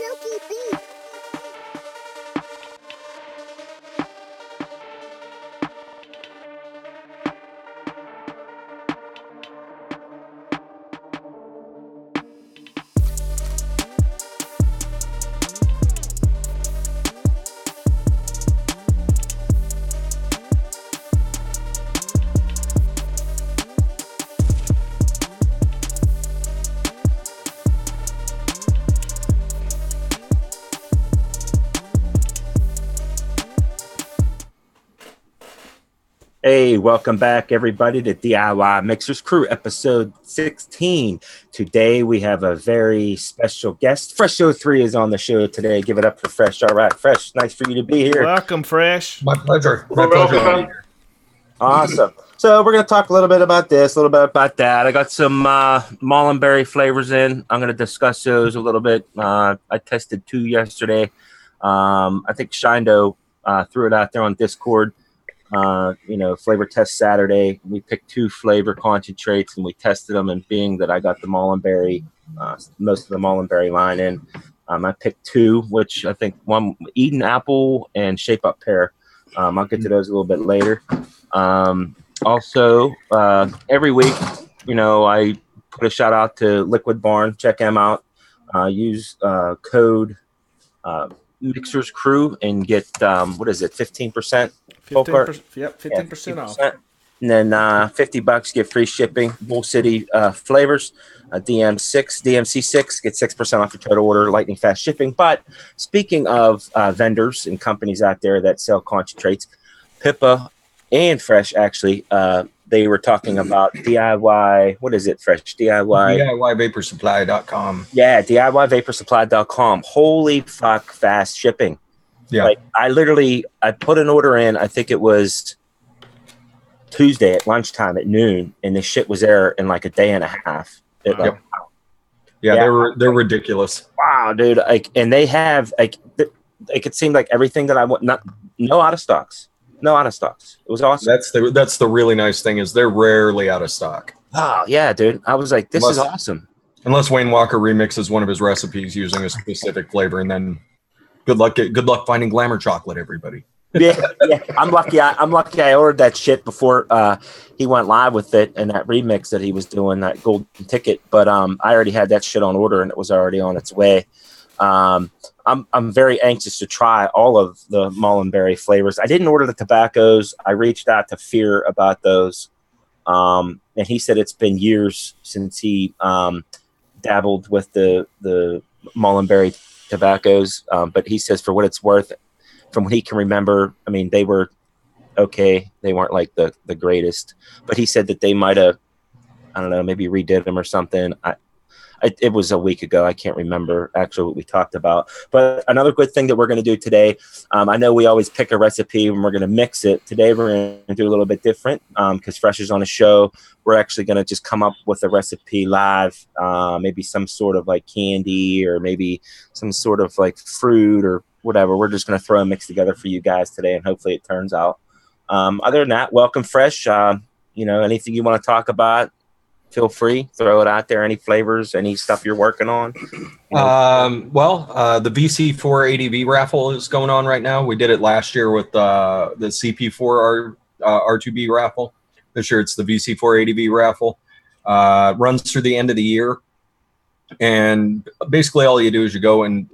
Chuki beat. Hey, welcome back, everybody, to DIY Mixers Crew, episode 16. Today, we have a very special guest. Fresh03 is on the show today. Give it up for Fresh. All right, Fresh, nice for you to be here. Welcome, Fresh. My pleasure. My pleasure to be here. Awesome. So we're going to talk a little bit about this, a little bit about that. I got some Mullenberry flavors in. I'm going to discuss those a little bit. I tested 2 yesterday. I think Shindo threw it out there on Discord. Flavor test Saturday. We picked 2 flavor concentrates and we tested them. And being that I got the Mullenberry, most of the Mullenberry line in, I picked 2, which I think one Eden Apple and Shape Up Pear. I'll get to those a little bit later. Also, every week, I put a shout out to Liquid Barn. Check them out. Use code Mixers Crew and get 15%. 15%, yep, 15% off. And then $50 get free shipping. Bull City flavors, DMC6 get 6% off your total order. Lightning fast shipping. But speaking of vendors and companies out there that sell concentrates, Pippa and Fresh actually, they were talking about DIY. What is it, Fresh? DIYVaporSupply.com. Yeah, DIYVaporSupply.com. Holy fuck, fast shipping. Yeah. Like I put an order in, I think it was Tuesday at lunchtime at noon, and the shit was there in like a day and a half. They're ridiculous. Wow, dude. And they have it seemed like everything that I want, no out of stocks. No out of stocks. It was awesome. That's the really nice thing is they're rarely out of stock. Oh yeah, dude. I was like, this is awesome. Unless Wayne Walker remixes one of his recipes using a specific flavor, and then good luck finding Glamour chocolate, everybody. Yeah. I'm lucky I ordered that shit before he went live with it and that remix that he was doing, that golden ticket. But I already had that shit on order and it was already on its way. I'm very anxious to try all of the Mullenberry flavors. I didn't order the tobaccos. I reached out to Fear about those. And he said it's been years since he dabbled with the Mullenberry tobaccos, but he says for what it's worth, from what he can remember, I mean, they were okay. They weren't like the greatest, but he said that they might have, I don't know, maybe redid them or something. It was a week ago. I can't remember actually what we talked about. But another good thing that we're going to do today, I know we always pick a recipe and we're going to mix it. Today we're going to do a little bit different because Fresh is on a show. We're actually going to just come up with a recipe live, maybe some sort of like candy or maybe some sort of like fruit or whatever. We're just going to throw a mix together for you guys today and hopefully it turns out. Other than that, welcome Fresh. Anything you want to talk about, feel free, throw it out there. Any flavors, any stuff you're working on? The VC4 ADV raffle is going on right now. We did it last year with the CP4 R2B raffle. This year it's the VC4 ADV raffle. Runs through the end of the year. And basically all you do is you go and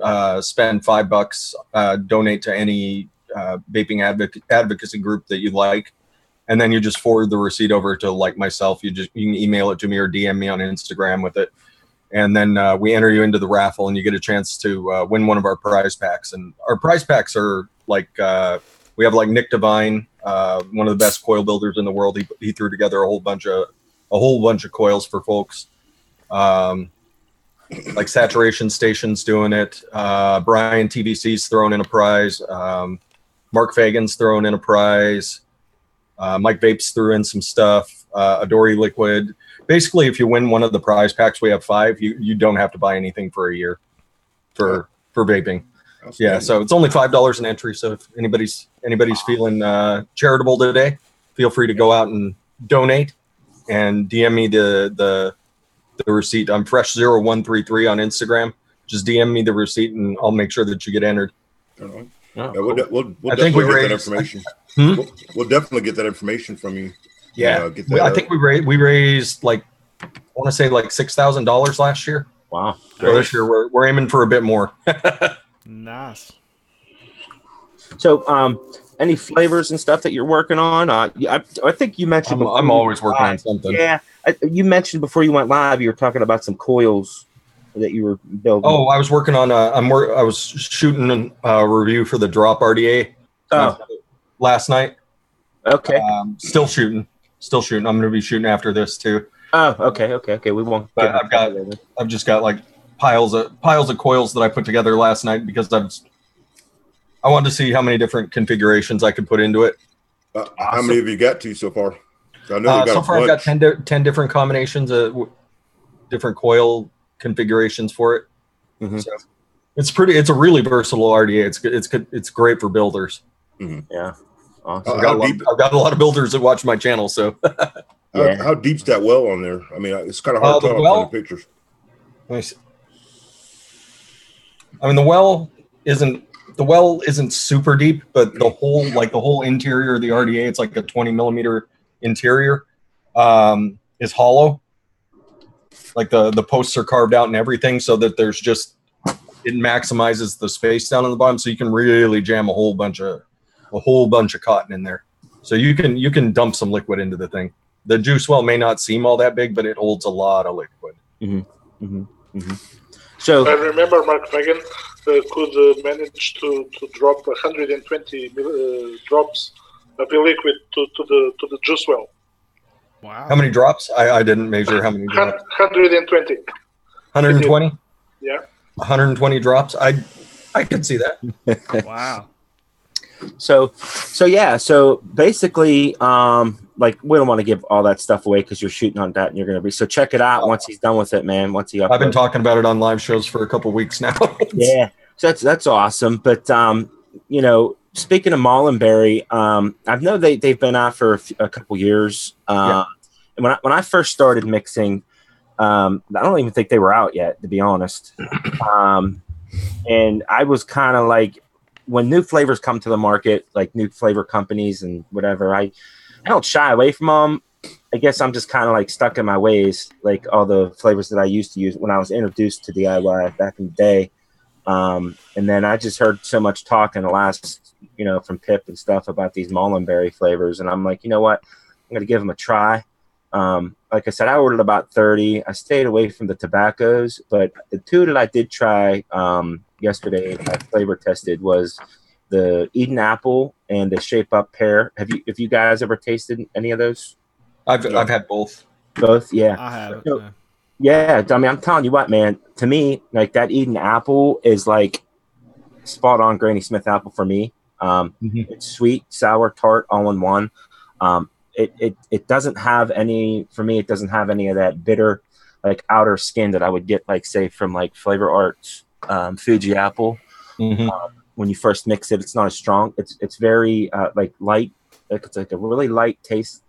spend $5, donate to any vaping advocacy group that you like. And then you just forward the receipt over to like myself. You can email it to me or DM me on Instagram with it. And then we enter you into the raffle and you get a chance to win one of our prize packs. And our prize packs are like, we have like Nick Devine, one of the best coil builders in the world. He threw together a whole bunch of coils for folks. Like Saturation Station's doing it. Brian TVC's throwing in a prize. Mark Fagan's throwing in a prize. Mike Vapes threw in some stuff. Adori Liquid. Basically, if you win one of the prize packs, we have 5. You don't have to buy anything for a year for vaping. Yeah, so it's only $5 an entry. So if anybody's feeling charitable today, feel free to go out and donate and DM me the receipt. I'm Fresh0133 on Instagram. just DM me the receipt and I'll make sure that you get entered. Oh, Oh, yeah, we'll I think definitely we get that raised- information. Hmm? We'll definitely get that information from you. Yeah, Get that I think we raised like, I want to say like $6,000 last year. wow. So this year we're aiming for a bit more. Nice. So, any flavors and stuff that you're working on? I think you mentioned. I'm always working on something. Yeah, you mentioned before you went live, you were talking about some coils that you were building. Oh, I was working on I was shooting a review for the drop RDA last night. Okay. Still shooting. I'm going to be shooting after this too. Oh, okay. We won't. But I've just got like piles of coils that I put together last night because I wanted to see how many different configurations I could put into it. How many have you got to so far? I know you got so far I've got 10 different combinations of different coil configurations for it. Mm-hmm. So it's a really versatile RDA. It's great for builders. Mm-hmm. Yeah. Awesome. I've got a lot of builders that watch my channel. So how deep's that well on there? I mean, it's kind of hard to tell from the pictures. Let me see. I mean, the well isn't super deep, but the whole interior of the RDA, it's like a 20 millimeter interior, is hollow. Like the posts are carved out and everything, so that it maximizes the space down on the bottom, so you can really jam a whole bunch of cotton in there. So you can dump some liquid into the thing. The juice well may not seem all that big, but it holds a lot of liquid. Mm-hmm. Mm-hmm. Mm-hmm. So I remember Mark Fagan could manage to drop 120 drops of the liquid to the juice well. Wow. How many drops? I didn't measure how many drops. 120. 120? Yeah. 120 drops. I could see that. Wow. So yeah. So basically, like we don't want to give all that stuff away because you're shooting on that and you're going to be. So check it out once he's done with it, man. Once he uploads. I've been talking about it on live shows for a couple of weeks now. Yeah. So that's awesome. But speaking of Mullenberry, I know they've been out for a couple years. And when I first started mixing, I don't even think they were out yet, to be honest. And I was kind of like, when new flavors come to the market, like new flavor companies and whatever, I don't shy away from them. I guess I'm just kind of like stuck in my ways, like all the flavors that I used to use when I was introduced to DIY back in the day. And then I just heard so much talk in the last, from Pip and stuff about these Mullenberry flavors. And I'm like, you know what? I'm going to give them a try. Like I said, I ordered about 30. I stayed away from the tobaccos, but the two that I did try yesterday, I flavor tested, was the Eden Apple and the Shape Up Pear. Have you guys ever tasted any of those? I've had both. Both, yeah. I have. Yeah, I mean, I'm telling you what, man. To me, like that Eden Apple is like spot on Granny Smith apple for me. It's sweet, sour, tart, all in one. It doesn't have any, for me, it doesn't have any of that bitter, like outer skin that I would get, like say from like Flavor Arts Fuji apple. When you first mix it, it's not as strong. It's very like light. It's like a really light taste,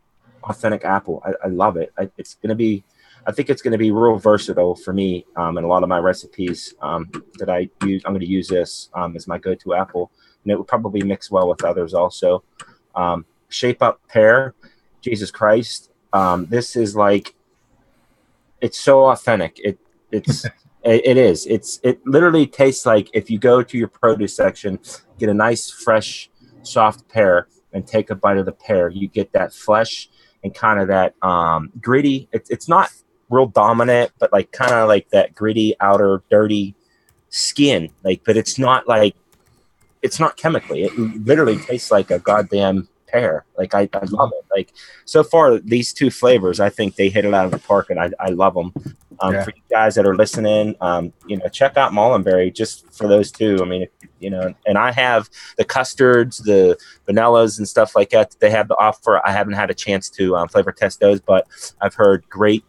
authentic apple. I love it. I think it's going to be real versatile for me in a lot of my recipes that I use. I'm going to use this as my go-to apple, and it would probably mix well with others also. Shape Up Pear, Jesus Christ. This is like, it's so authentic. It is. It literally tastes like if you go to your produce section, get a nice, fresh, soft pear, and take a bite of the pear. You get that flesh and kind of that gritty. It's not real dominant, but like kind of like that gritty outer dirty skin. Like, but it's not chemically. It literally tastes like a goddamn pear. Like I love it. Like so far, these two flavors, I think they hit it out of the park, and I love them. For you guys that are listening, check out Mullenberry just for those two. I mean, and I have the custards, the vanillas, and stuff like that they have to offer. I haven't had a chance to flavor test those, but I've heard great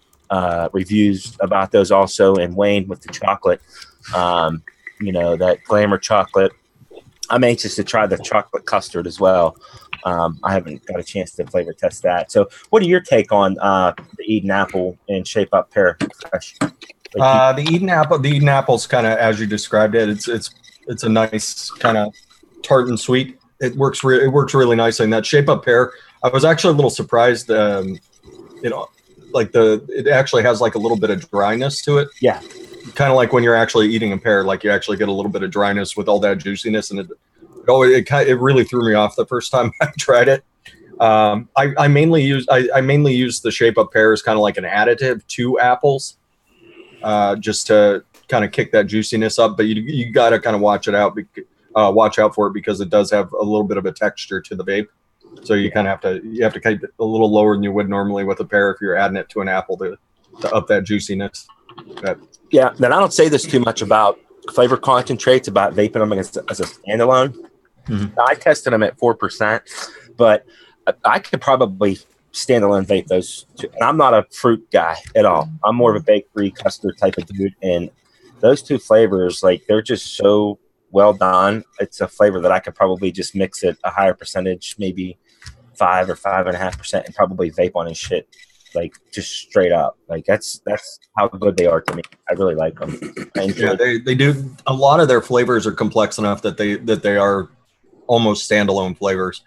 reviews about those also. And Wayne with the chocolate, that glamour chocolate. I'm anxious to try the chocolate custard as well. I haven't got a chance to flavor test that. So what are your take on the Eden Apple and Shape Up Pear Fresh? Like The Eden apple's kind of as you described it. It's a nice kind of tart and sweet. It works really nicely. And that shape up pear, I was actually a little surprised. It actually has like a little bit of dryness to it. Yeah. Kind of like when you're actually eating a pear, like you actually get a little bit of dryness with all that juiciness, and it really threw me off the first time I tried it. I mainly use the shape up pear as kind of like an additive to apples, just to kind of kick that juiciness up. But you got to kind of watch out for it because it does have a little bit of a texture to the vape. So you kind of have to keep it a little lower than you would normally with a pear if you're adding it to an apple to up that juiciness. Yeah, then I don't say this too much about flavor concentrates, about vaping them as a standalone. Mm-hmm. I tested them at 4%, but I could probably standalone vape those two. And I'm not a fruit guy at all. I'm more of a bakery custard type of dude. And those two flavors, like, they're just so well done. It's a flavor that I could probably just mix it a higher percentage, maybe 5 or 5.5%, and probably vape on and shit, like just straight up. Like that's how good they are to me. I really like them. Yeah, they do. A lot of their flavors are complex enough that they are almost standalone flavors.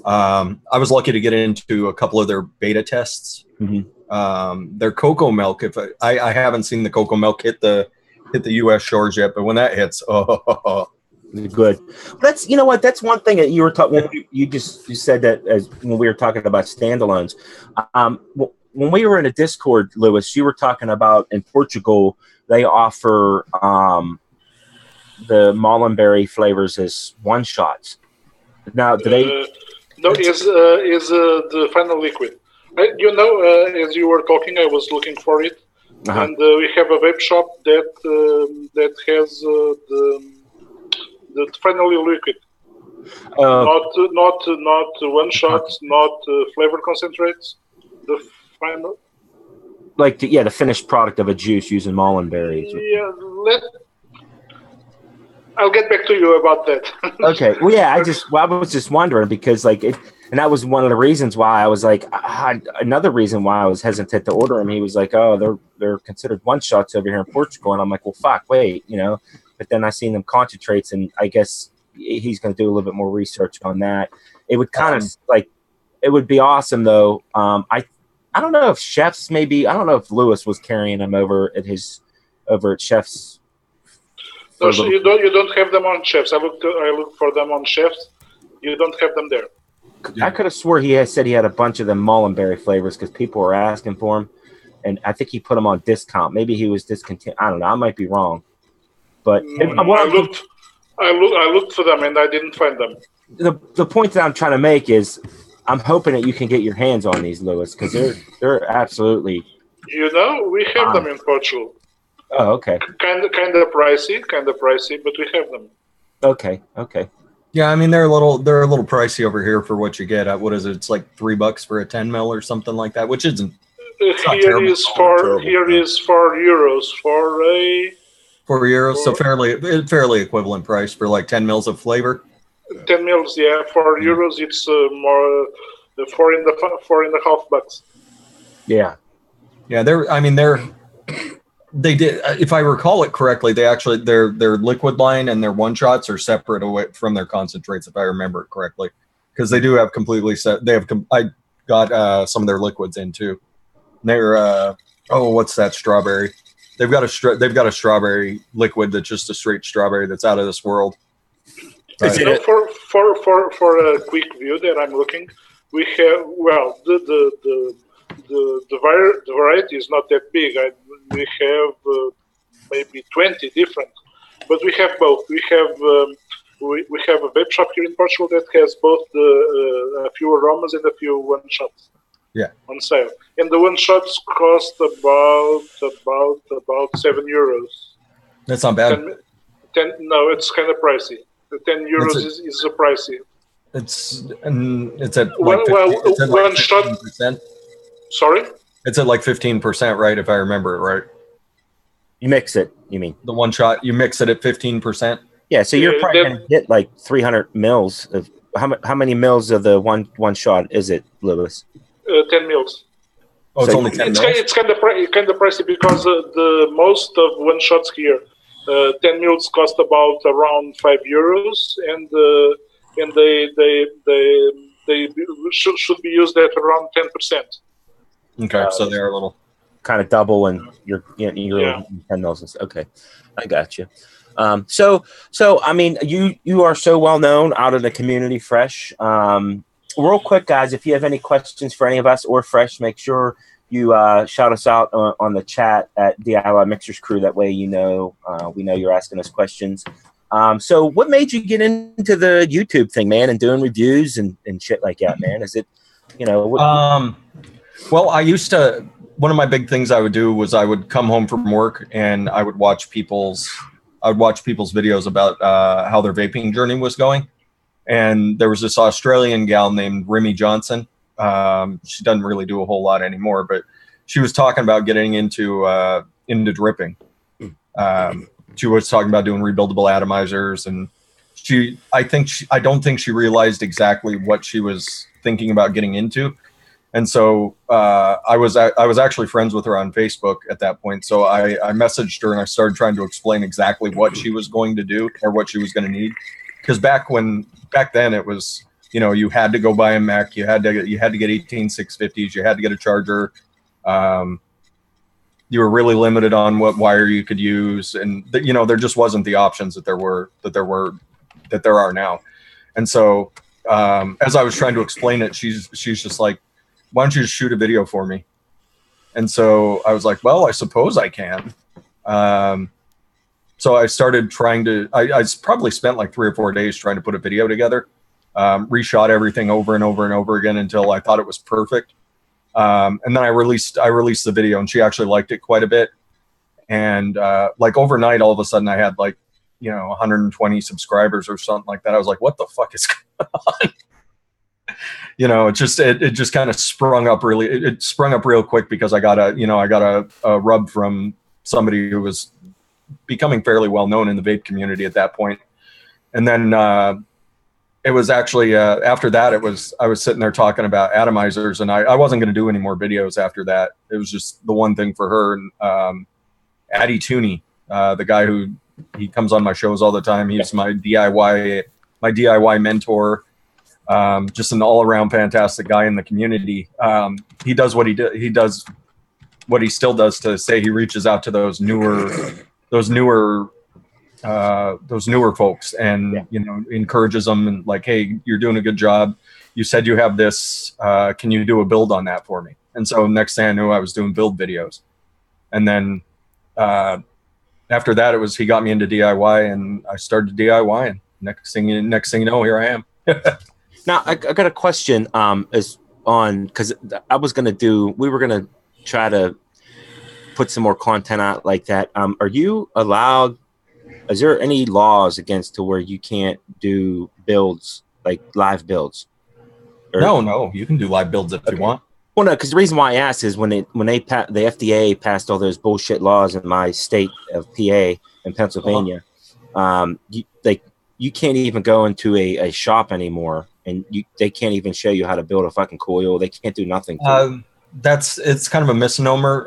I was lucky to get into a couple of their beta tests. Mm-hmm. Their cocoa milk. If I haven't seen the cocoa milk hit the U.S. shores yet, but when that hits, good. That's, you know what? That's one thing that you were talking. You said that as when we were talking about standalones. When we were in a Discord, Lewis, you were talking about in Portugal they offer the Mullenberry flavors as one shots. Now, do they? No, is the final liquid. As you were talking, I was looking for it, and we have a vape shop that has the final liquid. Not one shots, not flavor concentrates. The final, like the finished product of a juice using Mullenberries. Yeah, I'll get back to you about that. Okay. Well, yeah, I was just wondering because and that was one of the reasons why I was like, another reason why I was hesitant to order him. He was like, oh, they're considered one shots over here in Portugal. And I'm like, well, fuck, wait, but then I seen them concentrates, and I guess he's going to do a little bit more research on that. It would kind of it would be awesome though. I don't know if Chef's I don't know if Lewis was carrying them over at Chef's. No, you don't have them on Chefs. I looked for them on Chefs. You don't have them there. I could have swore he said he had a bunch of the Mullenberry flavors because people were asking for them, and I think he put them on discount. Maybe he was discontinued. I don't know. I might be wrong, but I looked for them and I didn't find them. The point that I'm trying to make is, I'm hoping that you can get your hands on these, Lewis, because they're absolutely. We have them in Portugal. Oh, okay. Kind of pricey, but we have them. Okay. Yeah, I mean they're a little pricey over here for what you get. What is it? It's like $3 for a 10 mil or something like that, which isn't. Here is €4 for a. €4, so fairly equivalent price for like 10 mils of flavor. 10 mils, yeah. €4, it's more $4.50. Yeah. They did, if I recall it correctly, they actually their liquid line and their one shots are separate away from their concentrates, if I remember it correctly, because they do have completely set. They have. I got some of their liquids in too. They're what's that strawberry? They've got a strawberry liquid that's just a straight strawberry that's out of this world. For a quick view that I'm looking, we have the variety is not that big. We have maybe 20 different, but we have both. We have a vape shop here in Portugal that has both a few aromas and a few one shots. Yeah, on sale, and the one shots cost about €7. That's not bad. 10, no, it's kind of pricey. The €10 is pricey. It's at one shot. Sorry? It's at like 15%, right? If I remember it right. You mix it, you mean? The one shot, you mix it at 15%? Yeah, so you're probably going to get like 300 mils of how many mils of the one shot is it, Lewis? 10 mils. Oh, it's only 10 mils? It's kind of pricey because the most of one shots here, 10 mils cost about around €5, and they should be used at around 10%. Okay, so they're a little kind of double, and you're 10 mils. Okay, I got you. So I mean, you are so well known out in the community, Fresh. Real quick, guys, if you have any questions for any of us or Fresh, make sure you shout us out on the chat at DIY Mixers Crew. That way, we know you're asking us questions. So what made you get into the YouTube thing, man, and doing reviews and shit like that, man? Is it, well, I used to, one of my big things I would do was I would come home from work and I would watch people's videos about how their vaping journey was going. And there was this Australian gal named Remy Johnson. She doesn't really do a whole lot anymore, but she was talking about getting into dripping. She was talking about doing rebuildable atomizers, and I don't think she realized exactly what she was thinking about getting into. And so I was actually friends with her on Facebook at that point. So I messaged her and I started trying to explain exactly what she was going to do or what she was going to need. Because back then it was, you had to go buy a mech, you had to get 18650s, you had to get a charger. You were really limited on what wire you could use, and there just wasn't the options that there are now. And so as I was trying to explain it, she's just like, why don't you just shoot a video for me? And so I was like, well, I suppose I can. So I started trying to, I probably spent like 3 or 4 days trying to put a video together, reshot everything over and over and over again until I thought it was perfect. And then I released the video, and she actually liked it quite a bit. And like overnight, all of a sudden I had like, 120 subscribers or something like that. I was like, what the fuck is going on? It just kind of sprung up really. It sprung up real quick because I got a rub from somebody who was becoming fairly well known in the vape community at that point. And then it was actually after that, I was sitting there talking about atomizers, and I wasn't going to do any more videos after that. It was just the one thing for her. And Addy Tooney, the guy he comes on my shows all the time. He's my DIY mentor. Just an all-around fantastic guy in the community. He does what he did. He does what he still does to say he reaches out to those newer folks and encourages them and like, hey, you're doing a good job. You said you have this. Can you do a build on that for me? And so next thing I knew, I was doing build videos. And then after that, he got me into DIY, and I started DIY. And next thing you know, here I am. Now, I got a question because we were going to try to put some more content out like that. Are you allowed, is there any laws against to where you can't do builds, like live builds? No, you can do live builds if you want. Well, no, because the reason why I asked is when the FDA passed all those bullshit laws in my state of PA in Pennsylvania, you can't even go into a shop anymore, and they can't even show you how to build a fucking coil. They can't do nothing. It's kind of a misnomer.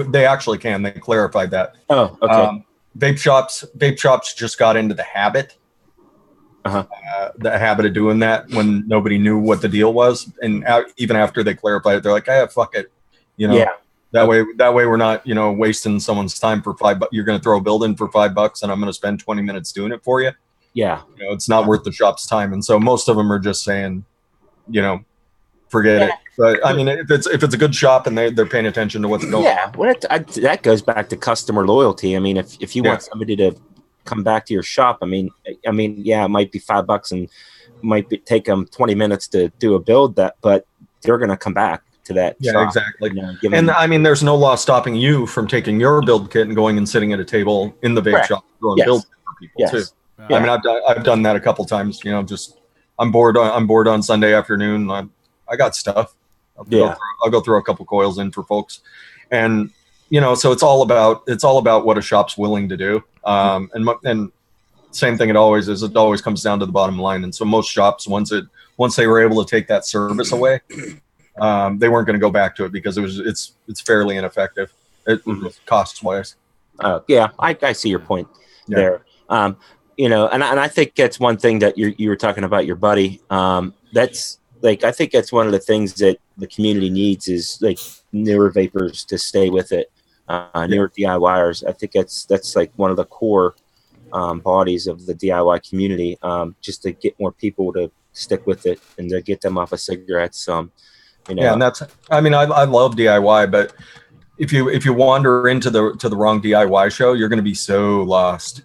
They actually can. They clarified that. Oh, okay. Vape shops just got into the habit. The habit of doing that when nobody knew what the deal was, and even after they clarified it, they're like, fuck it, Yeah. That way we're not, wasting someone's time for $5. You're going to throw a build in for $5, and I'm going to spend 20 minutes doing it for you. Yeah. It's not worth the shop's time. And so most of them are just saying, forget it. But I mean, if it's a good shop and they're paying attention to what's going on. Yeah. Well, that goes back to customer loyalty. I mean, if you want somebody to come back to your shop, I mean, yeah, it might be $5 and might take them 20 minutes to do a build but they're going to come back to that. Yeah, shop, exactly. And I mean, there's no law stopping you from taking your build kit and going and sitting at a table in the vape shop throwing builds for people too. Yeah. I mean, I've done that a couple times. Just I'm bored on Sunday afternoon. I got stuff. I'll go throw a couple coils in for folks, and so it's all about what a shop's willing to do. And same thing it always is. It always comes down to the bottom line. And so most shops, once they were able to take that service away, they weren't going to go back to it because it's fairly ineffective, cost wise. Yeah, I see your point there. You know, and I think that's one thing that you were talking about your buddy. That's like, I think that's one of the things that the community needs is like newer vapors to stay with it. Newer DIYers. I think that's like one of the core bodies of the DIY community, just to get more people to stick with it and to get them off of cigarettes. You know. Yeah, and that's, I mean, I love DIY, but if you wander into the wrong DIY show, you're going to be so lost.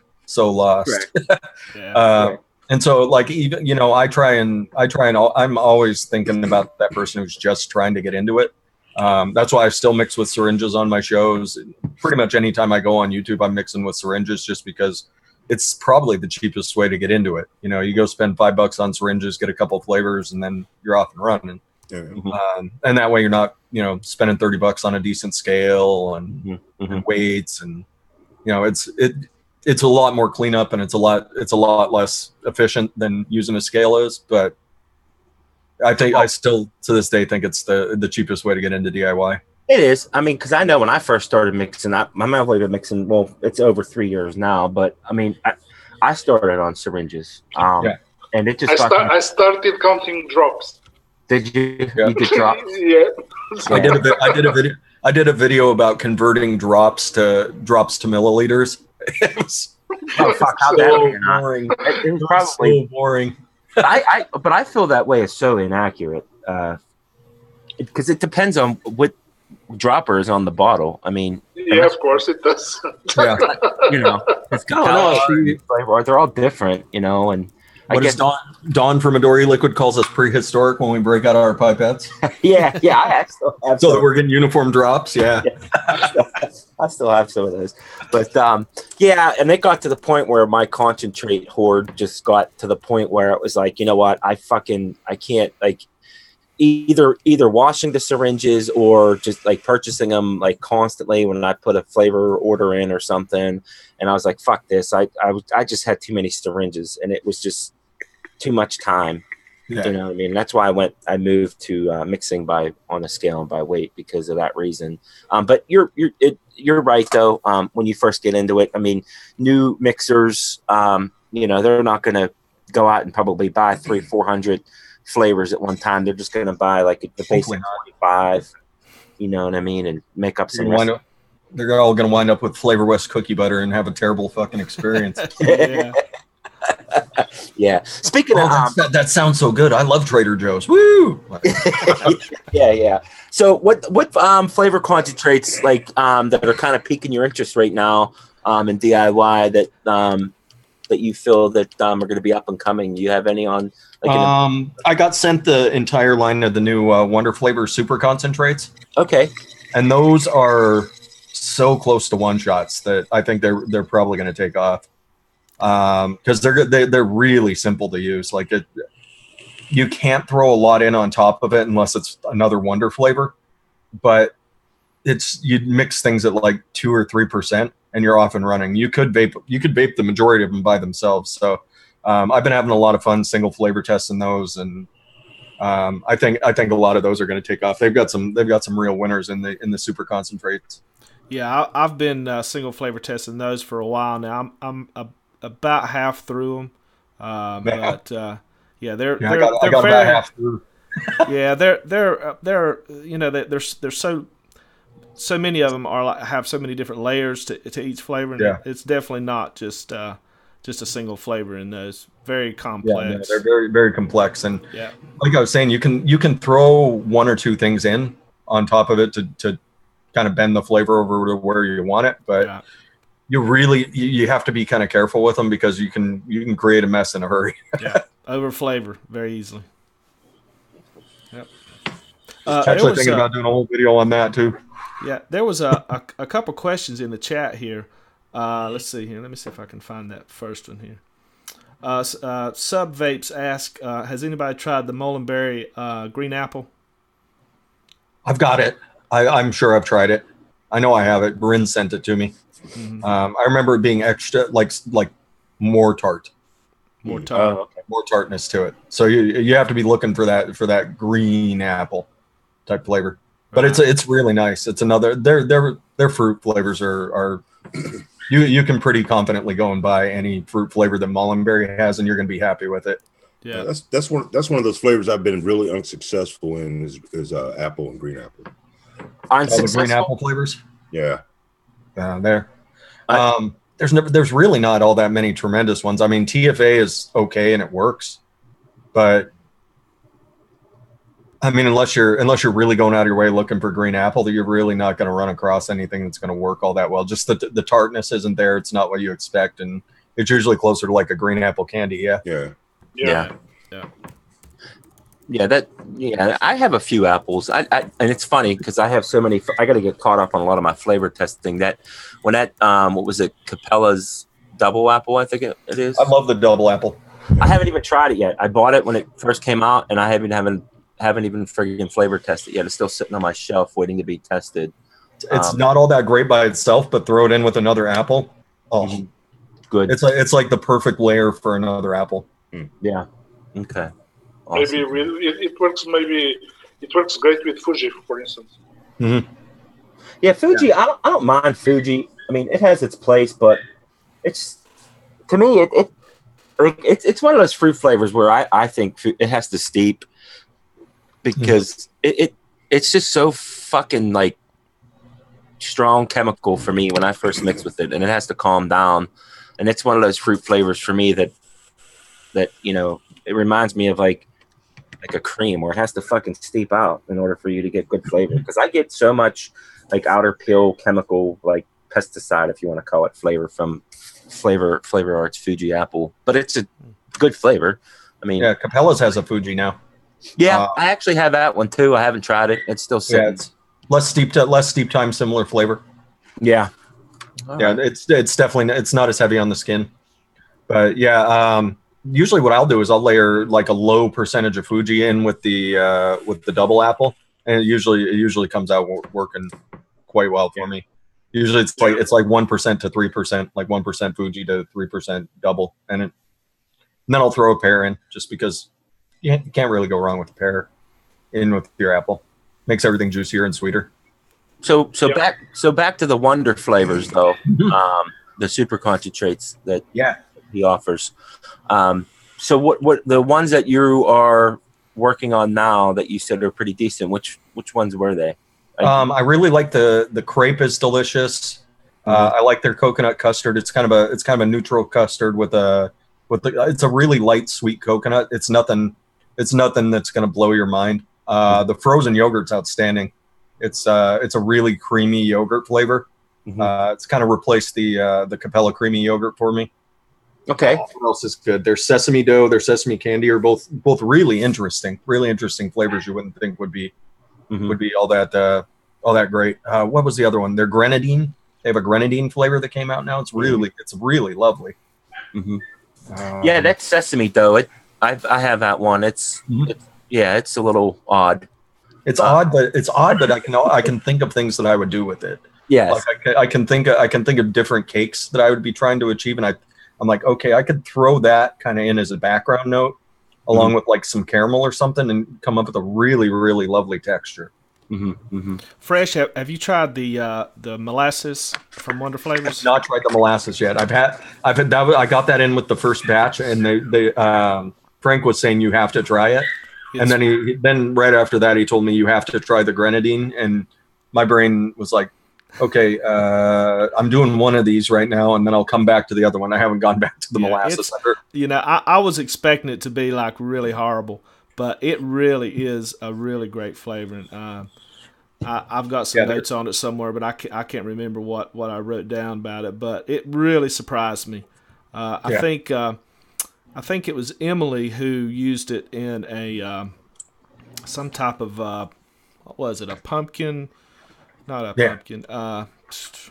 And so, like, even, you know, I try and I'm always thinking about that person who's just trying to get into it. That's why I still mix with syringes on my shows. Pretty much anytime I go on YouTube, I'm mixing with syringes just because it's probably the cheapest way to get into it. You know, you go spend $5 on syringes, get a couple of flavors, and then you're off and running. And that way you're not, you know, spending $30 on a decent scale and weights, and you know, it's a lot more cleanup, and it's a lot less efficient than using a scale is. But I still to this day think it's the cheapest way to get into DIY. It is. I mean, because I know when I first started mixing, I've been mixing. Well, it's over 3 years now, but I mean, I started on syringes. And it just. I started counting drops. Did you? Yeah. You did drops? Yeah. I did a video about converting drops to milliliters. It was so boring. It was probably so boring. But I feel that way is so inaccurate because it depends on what dropper is on the bottle. I mean, yeah, of course it does. Yeah, you know, it's got flavor. They're all different, you know, and. I guess Don from Midori Liquid calls us prehistoric when we break out our pipettes. yeah, I still have so that we're getting uniform drops. Yeah. I still have some of those, but yeah, and it got to the point where my concentrate hoard just got to the point where it was like, you know what, I can't, like, either washing the syringes or just like purchasing them like constantly when I put a flavor order in or something. And I was like, fuck this. I just had too many syringes, and it was just too much time. Yeah. You know what I mean? That's why I moved to mixing on a scale and by weight because of that reason. But you're right though. When you first get into it, I mean, new mixers, you know, they're not going to go out and probably buy 300-400 flavors at one time. They're just going to buy like the basic 25, you know what I mean, and make up some. They're all going to wind up with Flavor West cookie butter and have a terrible fucking experience. Yeah. Speaking of that sounds so good. I love Trader Joe's. Woo! Yeah. So what flavor concentrates like that are kind of piquing your interest right now in DIY that you feel that are going to be up and coming? Do you have any on? Like I got sent the entire line of the new Wonder Flavor Super Concentrates. Okay. And those are so close to one shots that I think they're probably going to take off. Because they're really simple to use. Like you can't throw a lot in on top of it unless it's another Wonder flavor. But you'd mix things at like 2 or 3%, and you're off and running. You could vape the majority of them by themselves. So I've been having a lot of fun single flavor testing those, and I think a lot of those are going to take off. They've got some real winners in the super concentrates. Yeah, I've been single flavor testing those for a while now. I'm about half through them, but yeah, they're about half through. Yeah, they're you know, there's so many of them have so many different layers to each flavor, and it's definitely not just a single flavor in those. Very complex. Yeah, they're very, very complex, and like I was saying, you can throw one or two things in on top of it to kind of bend the flavor over to where you want it, but you have to be kind of careful with them because you can create a mess in a hurry. Over flavor very easily. Yep. Actually thinking about doing a whole video on that too. Yeah, there was a couple questions in the chat here. Let's see here. Let me see if I can find that first one here. Sub Vapes ask, has anybody tried the Molenberry green apple? I've got it. I'm sure I've tried it. I know I have it. Bryn sent it to me. Mm-hmm. I remember it being extra, like more tart. More tart. More tartness to it. So you have to be looking for that green apple. type flavor. But it's really nice. It's another their fruit flavors are you can pretty confidently go and buy any fruit flavor that Mullenberry has, and you're going to be happy with it. Yeah, that's one of those flavors I've been really unsuccessful in is apple and green apple. The green apple flavors. Yeah, there. There's really not all that many tremendous ones. I mean, TFA is okay and it works, but I mean, unless you're really going out of your way looking for green apple, that you're really not going to run across anything that's going to work all that well. Just the tartness isn't there. It's not what you expect, and it's usually closer to like a green apple candy. Yeah. I have a few apples. I and it's funny because I have so many. I got to get caught up on a lot of my flavor testing. That when that what was it, Capella's double apple? I think it is. I love the double apple. I haven't even tried it yet. I bought it when it first came out, and I haven't even friggin' flavor tested yet. It's still sitting on my shelf waiting to be tested. It's not all that great by itself, but throw it in with another apple. Oh, good. It's like the perfect layer for another apple. Yeah. Okay. Awesome. Maybe it works. Maybe it works great with Fuji, for instance. Mm-hmm. Yeah, Fuji. I don't mind Fuji. I mean, it has its place, but it's to me it's one of those fruit flavors where I think it has to steep because it's just so fucking like strong chemical for me when I first mix with it, and it has to calm down. And it's one of those fruit flavors for me that it reminds me of like a cream where it has to fucking steep out in order for you to get good flavor. Because I get so much like outer peel chemical, like pesticide, if you want to call it, flavor from Flavor Arts Fuji apple, but it's a good flavor. I mean, yeah, Capella's has a Fuji now. Yeah, I actually have that one too. I haven't tried it. It's still sitting. Yeah, it's less steep time, similar flavor. Yeah. Yeah, it's definitely, it's not as heavy on the skin. But yeah, usually what I'll do is I'll layer like a low percentage of Fuji in with the double apple, and it usually comes out working quite well for me. Usually it's like 1% to 3%, like 1% Fuji to 3% double, and then I'll throw a pear in just because you can't really go wrong with a pear in with your apple. Makes everything juicier and sweeter. So back to the wonder flavors though, the super concentrates that he offers. So what the ones that you are working on now that you said are pretty decent? Which ones were they? I really like the crepe is delicious. I like their coconut custard. It's kind of a neutral custard it's a really light sweet coconut. It's nothing that's going to blow your mind. The frozen yogurt's outstanding. It's a really creamy yogurt flavor. It's kind of replaced the Capella creamy yogurt for me. Okay. What else is good? Their sesame dough, their sesame candy are both really interesting flavors you wouldn't think would be all that great. What was the other one? Their grenadine. They have a grenadine flavor that came out now. It's really lovely. Yeah, that sesame dough. I have that one. It's a little odd. It's odd, but I can think of things that I would do with it. Yes. Like I can think of different cakes that I would be trying to achieve, and I'm like, okay, I could throw that kind of in as a background note, along with like some caramel or something, and come up with a really, really lovely texture. Fresh, have you tried the molasses from Wonder Flavors? I've not tried the molasses yet. I got that in with the first batch, and they Frank was saying you have to try it. And then right after that, he told me you have to try the grenadine, and my brain was like, okay, I'm doing one of these right now, and then I'll come back to the other one. I haven't gone back to the molasses. I was expecting it to be like really horrible, but it really is a really great flavor. I've got some notes on it somewhere, but I can't remember what I wrote down about it. But it really surprised me. I think it was Emily who used it in a some type of what was it? A pumpkin? Not a pumpkin.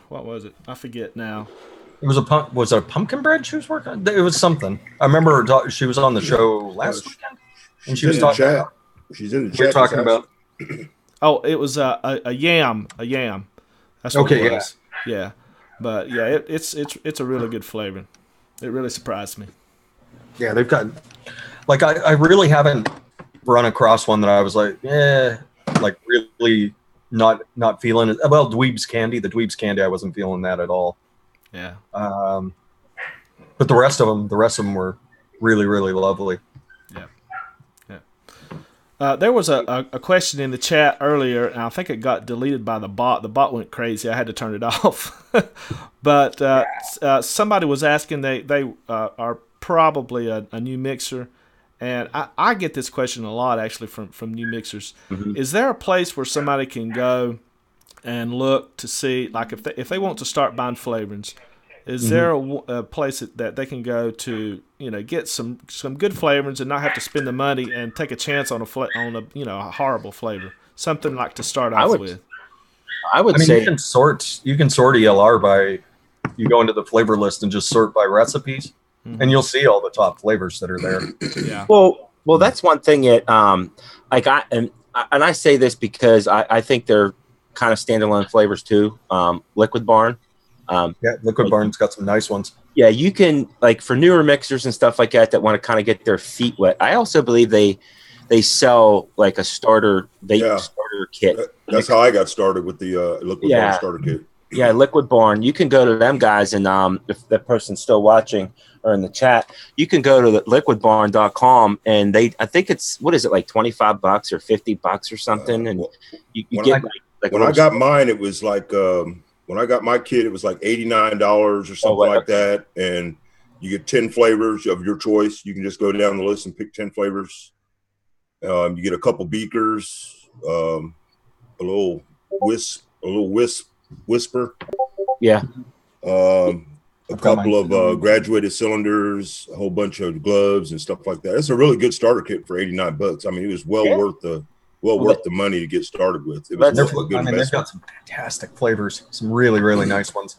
What was it? I forget now. It was was it a pumpkin bread she was working on? It was something. I remember she was on the show last weekend, and she was talking about. She's in the chat. We're talking about. Oh, it was a yam. A yam. That's what it was. Yeah. But yeah, it's a really good flavor. It really surprised me. Yeah, they've got, like, I really haven't run across one that I was like, like really not feeling it. Well, the Dweebs candy, I wasn't feeling that at all. Yeah. But the rest of them were really, really lovely. There was a question in the chat earlier, and I think it got deleted by the bot. The bot went crazy. I had to turn it off. But somebody was asking, they are probably a new mixer, and I get this question a lot actually from new mixers. Mm-hmm. Is there a place where somebody can go and look to see, like if they want to start buying flavorings, is there a place that they can go to, get some good flavorings and not have to spend the money and take a chance on a horrible flavor, something like to start off with? I mean, say you can sort ELR by, you go into the flavor list and just sort by recipes, and you'll see all the top flavors that are there. Yeah. Well, that's one thing that I say this because I think they're kind of standalone flavors too. Liquid Barn. Liquid Barn's got some nice ones. Yeah, you can, like, for newer mixers and stuff like that want to kind of get their feet wet. I also believe they sell like a starter kit. That's how I got started with the Liquid Barn starter kit. Yeah, Liquid Barn. You can go to them guys, and if that person's still watching or in the chat, you can go to liquidbarn.com, and I think it's, what is it, like $25 or $50 or something, and you get like when I got mine, it was like. When I got my kit, it was like $89 or something like that. And you get 10 flavors of your choice. You can just go down the list and pick 10 flavors. You get a couple beakers, a little whisper. Yeah. A couple of graduated cylinders, a whole bunch of gloves and stuff like that. It's a really good starter kit for $89. I mean, it was worth the money to get started with. It was a good investment. They've got some fantastic flavors, some really, really nice ones.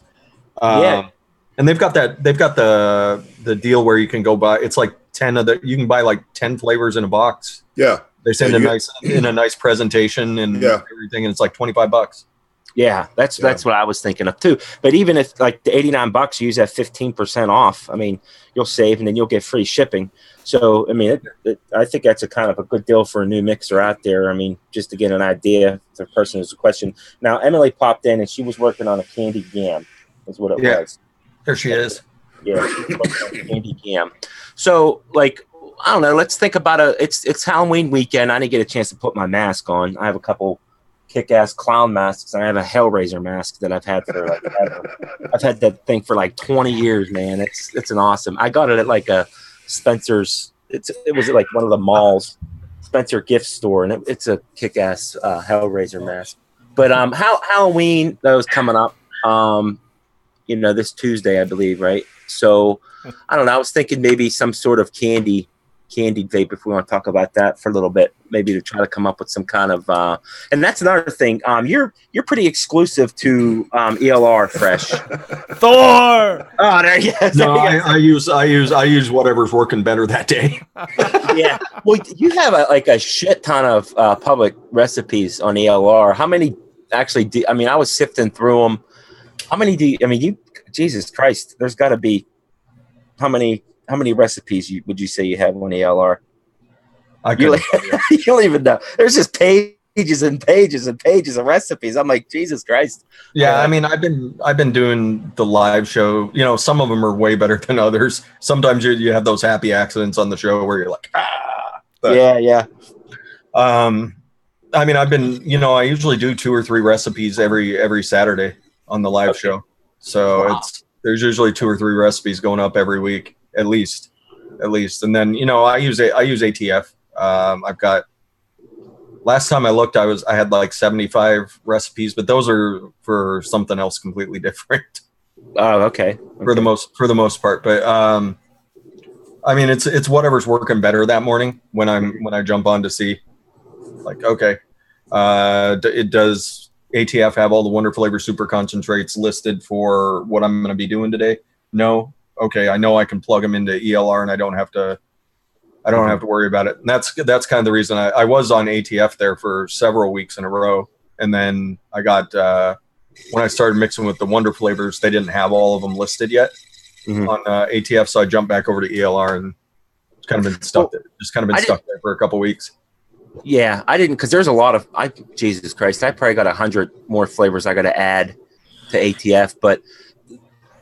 And they've got the deal where you can go buy, it's like 10 you can buy like 10 flavors in a box. Yeah. They send in a nice presentation and everything, and it's like $25. Yeah, that's what I was thinking of too. But even if like the $89, you use that 15% off, I mean, you'll save, and then you'll get free shipping. So, I mean, I think that's a kind of a good deal for a new mixer out there. I mean, just to get an idea, the person has a question. Now, Emily popped in, and she was working on a candy yam, is what it was. There she is. Yeah, candy yam. So, like, I don't know. Let's think about it's Halloween weekend. I didn't get a chance to put my mask on. I have a couple kick-ass clown masks, and I have a Hellraiser mask that I've had for like ever. I've had that thing for like 20 years, man. It's an awesome. I got it at like a Spencer's. It was like one of the malls, Spencer gift store, and it's a kick-ass Hellraiser mask. But Halloween, that was coming up. This Tuesday, I believe, right? So I don't know. I was thinking maybe some sort of candied vape, if we want to talk about that for a little bit, maybe to try to come up with some kind of and that's another thing. You're pretty exclusive to ELR Fresh. Thor. Oh, there you go. No, I use whatever's working better that day. Yeah. Well, you have a shit ton of public recipes on ELR. How many actually I was sifting through them. How many Jesus Christ, there's got to be how many recipes would you say you have on ELR? You don't even know. There's just pages and pages and pages of recipes. I'm like, Jesus Christ. Yeah, I mean, I've been doing the live show. Some of them are way better than others. Sometimes you have those happy accidents on the show where you're like, But, yeah. I mean, I've been, I usually do 2 or 3 recipes every Saturday on the live show. So there's usually 2 or 3 recipes going up every week. At least. And then, I use ATF. I've got, last time I looked, I had like 75 recipes, but those are for something else completely different. Oh, okay. For the most part. But, I mean, it's whatever's working better that morning when I jump on to see, like, okay, it does ATF have all the Wonder Flavor super concentrates listed for what I'm going to be doing today? No. Okay, I know I can plug them into ELR, and I don't have to worry about it. And that's kind of the reason I was on ATF there for several weeks in a row. And then I got when I started mixing with the Wonder Flavors, they didn't have all of them listed yet on ATF, so I jumped back over to ELR and kind of been stuck there. Stuck there for a couple weeks. Yeah, I didn't because there's a lot of Jesus Christ, I probably got 100 more flavors I got to add to ATF, but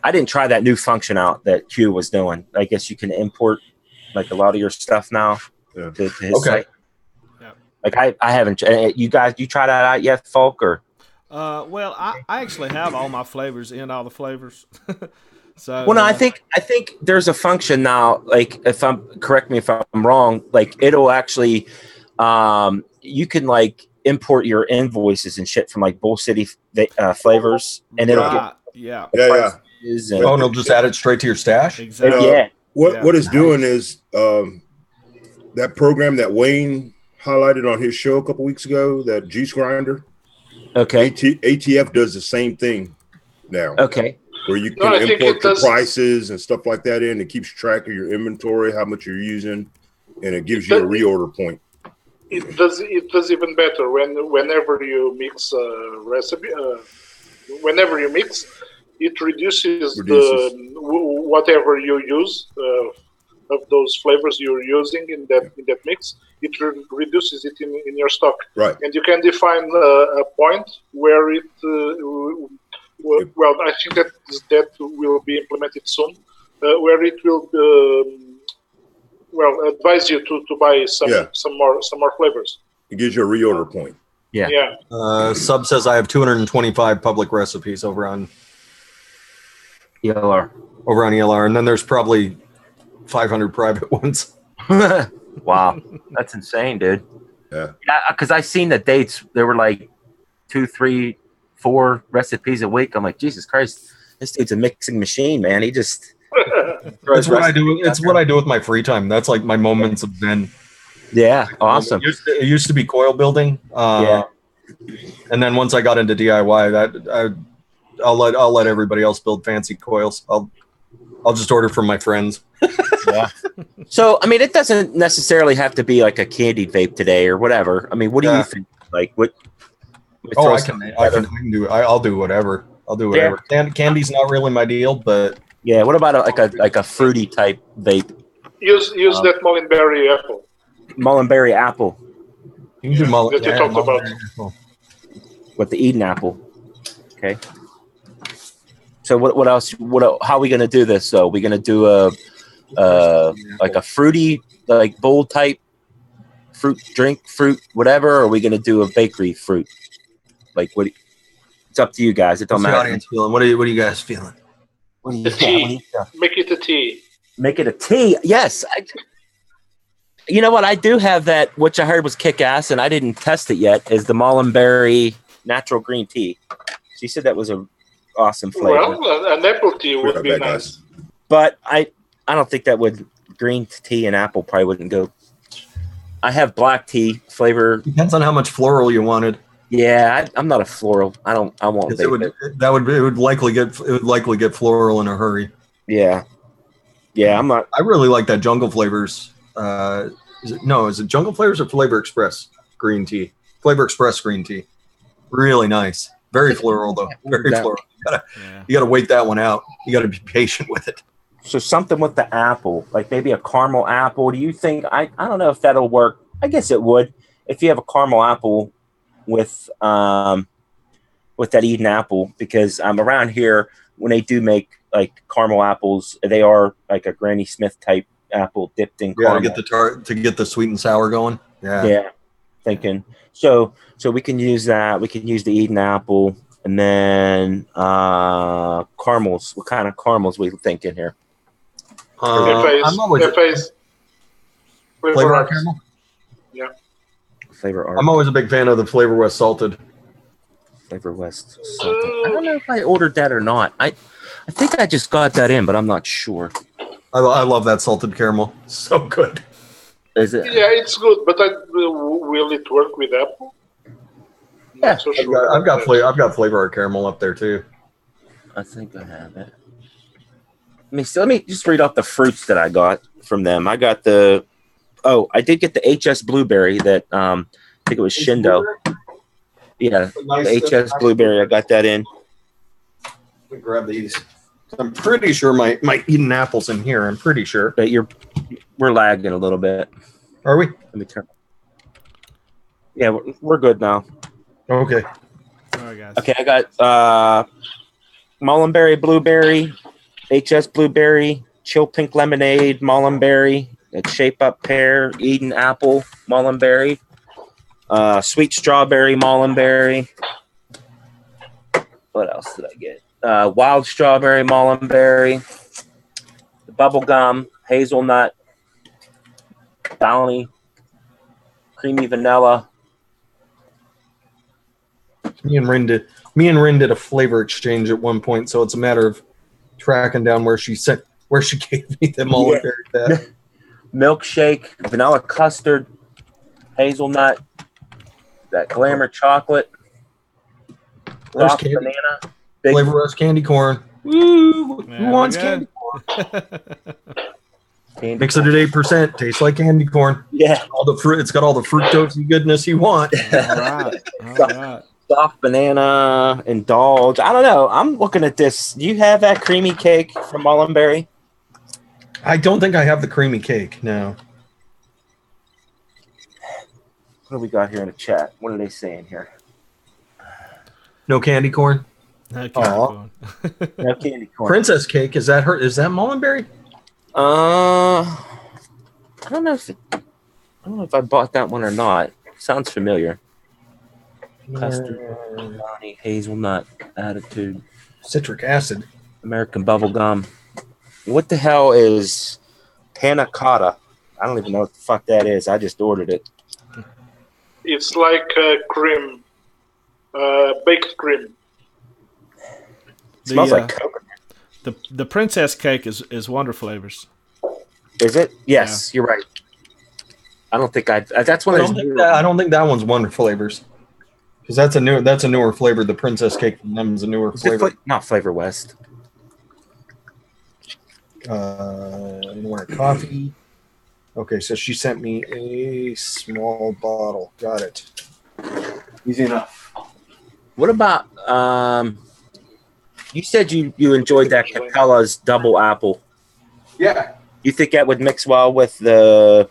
I didn't try that new function out that Q was doing. I guess you can import like a lot of your stuff now to his site. Yeah. Like I haven't. You guys, you tried that out yet, Folk? Or well, I actually have all my flavors in all the flavors. So well, no, I think there's a function now. Like, correct me if I'm wrong. Like, it'll actually, you can like import your invoices and shit from like Bull City flavors, and it'll get yeah. and, and it'll just add it straight to your stash. Exactly. yeah. What it's doing is that program that Wayne highlighted on his show a couple weeks ago, that juice grinder. Okay. ATF does the same thing now. Okay. Where you can import the prices and stuff like that in. It keeps track of your inventory, how much you're using, and it gives you a reorder point. It does even better whenever you mix a recipe. Whenever you mix, it reduces the whatever you use of those flavors you're using in that mix. It reduces it in your stock. Right. And you can define a point where it. Well, I think that will be implemented soon, where it will advise you to buy some more flavors. It gives you a reorder point. Yeah. Yeah. Sub says I have 225 public recipes over on ELR, and then there's probably 500 private ones. Wow, that's insane, dude. Yeah. Because I seen the dates. There were like 2, 3, 4 recipes a week. I'm like, Jesus Christ, this dude's a mixing machine, man. He just it's what I do. It's what I do with my free time. That's like my moments of zen. Yeah, awesome. It used to be coil building. And then once I got into DIY, I'll let everybody else build fancy coils. I'll just order from my friends. Yeah. So I mean, it doesn't necessarily have to be like a candied vape today or whatever. I mean, what do you think? Like what? Oh, I can do. I'll do whatever. I'll do whatever. Yeah. Candy's not really my deal, but yeah. What about like a fruity type vape? Use that Mullenberry apple. Mullenberry apple. You can do that you talked about. With the Eden apple. Okay. So what else? How are we gonna do this? So we're gonna do like a fruity, like bold type fruit whatever, or are we gonna do a bakery fruit? Like what? It's up to you guys. It don't matter. What's the audience feeling? What are you guys feeling? Tea. Make it a tea. Make it a tea. Yes. You know what? I do have that, which I heard was kick ass, and I didn't test it yet. Is the Mullenberry natural green tea? She said that was a awesome flavor. Well, an apple tea would be nice. But I don't think that would green tea and apple probably wouldn't go. I have black tea flavor. Depends on how much floral you wanted. Yeah, I'm not a floral. I won't. It would likely get floral in a hurry. Yeah, I'm not. I really like that Jungle Flavors. Is it Jungle Flavors or Flavor Express green tea? Flavor Express green tea. Really nice. Very floral though. Very floral. You gotta wait that one out. You gotta be patient with it. So something with the apple, like maybe a caramel apple. Do you think? I don't know if that'll work. I guess it would. If you have a caramel apple with that Eden apple, because around here when they do make like caramel apples, they are like a Granny Smith type apple dipped in caramel. To get the sweet and sour going. Yeah. Thinking so we can use that. We can use the Eden apple, and then caramels. What kind of caramels we thinking here? I'm always Flavor Art caramel. Yeah. Flavor Art. I'm always a big fan of the Flavor West salted. Flavor West salted. I don't know if I ordered that or not. I think I just got that in, but I'm not sure. I love that salted caramel. So good. Is it? Yeah, it's good, but will it work with apple? Yeah, so sure I've got Flavor Art caramel up there too. I think I have it. Let me just read off the fruits that I got from them. I got I did get the HS blueberry that I think it was Shindo. Yeah, the HS blueberry. I got that in. Let me grab these. I'm pretty sure my Eden apple's in here. I'm pretty sure. But we're lagging a little bit. Are we? Let me turn. Yeah, we're good now. Okay. All right, guys. Okay, I got Mullenberry Blueberry, HS Blueberry, Chill Pink Lemonade, Mullenberry, Shape Up Pear, Eden Apple, Mullenberry, Sweet Strawberry, Mullenberry. What else did I get? Wild Strawberry, Mullenberry, Bubblegum, Hazelnut, Bounty, Creamy Vanilla. Me and Rin did a flavor exchange at one point, so it's a matter of tracking down where she gave me the Mullenberry. Yeah. Milkshake, vanilla custard, hazelnut, that glamour chocolate, There's lost candy. banana, Flavor Rush candy corn. Woo! Who wants candy corn? candy Mix it at 8%. Tastes like candy corn. Yeah, All the fruit. It's got all the fructose goodness you want. All right. All right. soft banana, indulge. I don't know. I'm looking at this. Do you have that creamy cake from Mullenberry? I don't think I have the creamy cake. No. What do we got here in the chat? What are they saying here? No candy corn. No candy Aw. corn. No candy corn. Princess cake. Is that Mullenberry? I don't know if I bought that one or not. Sounds familiar. Custard, brownie, hazelnut, attitude, Citric acid. American bubblegum. What the hell is panna cotta? I don't even know what the fuck that is. I just ordered it. It's like cream, baked cream. Smells like coconut. The princess cake is Wonder Flavors. Is it? Yes, you're right. I don't think that's one I of don't, those. think that, I don't think that one's Wonder Flavors, because that's a newer flavor. The princess cake from them is a newer flavor. Not Flavor West. More coffee. Okay, so she sent me a small bottle. Got it. Easy enough. What about you said you enjoyed that Capella's double apple. Yeah. You think that would mix well with the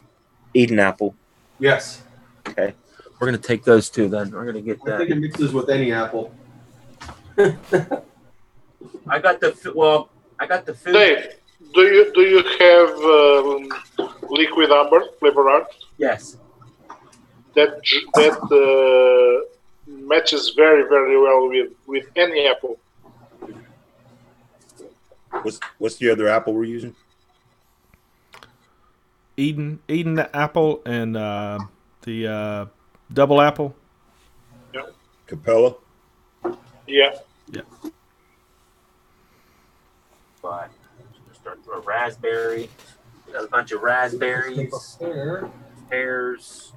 Eden apple? Yes. Okay. We're gonna take those two then. We're gonna get I think that. it mixes with any apple. I got the food. Dave, do you have liquid amber flavor art? Yes. That matches very well with any apple. What's the other apple we're using? Eden apple and the double apple. Yeah. Capella. Yeah. Yeah. But start through a raspberry. Got a bunch of raspberries, pears.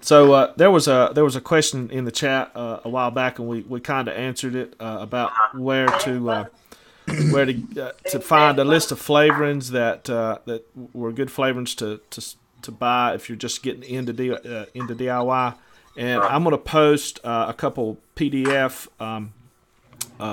So there was a question in the chat a while back, and we kind of answered it about where to find a list of flavorings that were good flavorings to buy if you're just getting into DIY. And I'm going to post a couple PDF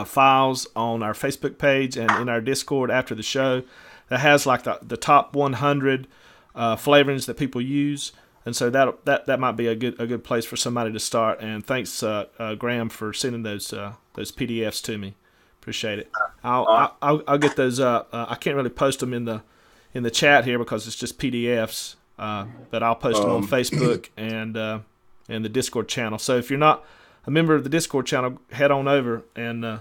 files on our Facebook page and in our Discord after the show that has like the top 100 flavorings that people use. And so that might be a good place for somebody to start. And thanks, Graham, for sending those PDFs to me. Appreciate it. I'll get those up. I can't really post them in the chat here because it's just PDFs. But I'll post them on Facebook and the Discord channel. So if you're not a member of the Discord channel, head on over and